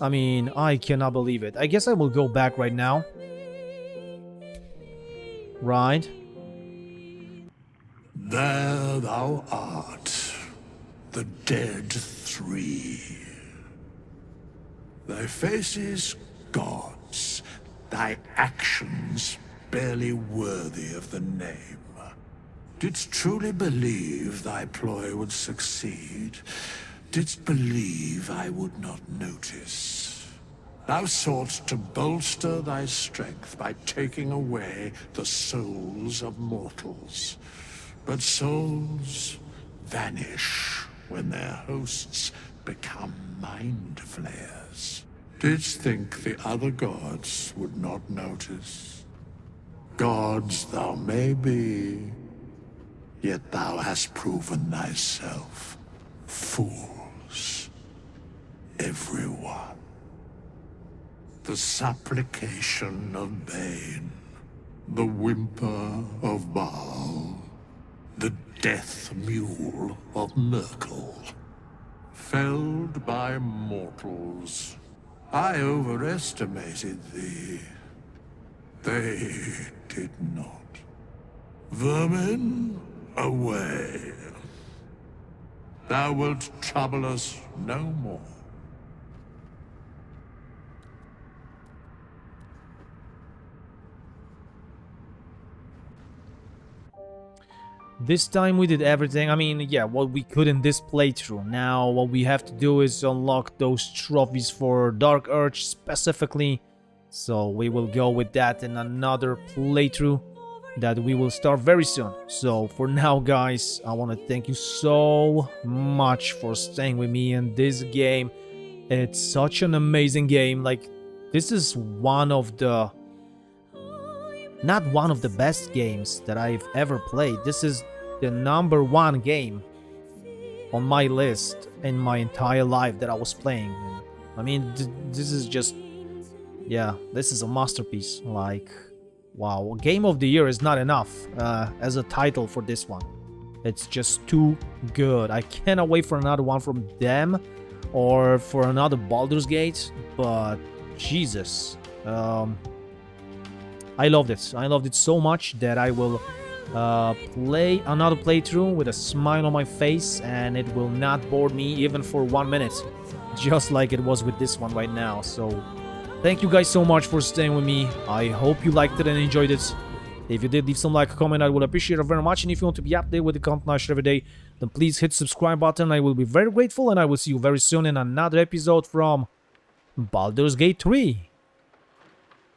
I mean, I cannot believe it. I guess I will go back right now. Right. There thou art, the dead three. Thy faces gods, thy actions barely worthy of the name. Didst truly believe thy ploy would succeed? Didst believe I would not notice? Thou soughtst to bolster thy strength by taking away the souls of mortals. But souls vanish when their hosts become mindflayers. Didst think the other gods would not notice? Gods thou may be, yet thou hast proven thyself fools, everyone. The supplication of Bane, the whimper of Baal, the death mule of Merkel, felled by mortals. I overestimated thee. They did not. Vermin, away. Thou wilt trouble us no more. This time we did everything. I mean, yeah, what we could in this playthrough. Now what we have to do is unlock those trophies for Dark Urge specifically. So we will go with that in another playthrough that we will start very soon. So for now, guys, I want to thank you so much for staying with me in this game. It's such an amazing game. Like, this is one of the... not one of the best games that I've ever played. This is the #1 game on my list in my entire life that I was playing. I mean, this is just... yeah, this is a masterpiece. Like, wow, Game of the Year is not enough as a title for this one. It's just too good. I cannot wait for another one from them or for another Baldur's Gate, but Jesus. I loved it. I loved it so much that I will play another playthrough with a smile on my face, and it will not bore me even for 1 minute, just like it was with this one right now. So thank you guys so much for staying with me. I hope you liked it and enjoyed it. If you did, leave some like, a comment, I would appreciate it very much. And if you want to be updated with the content I share every day, then please hit subscribe button. I will be very grateful, and I will see you very soon in another episode from Baldur's Gate 3.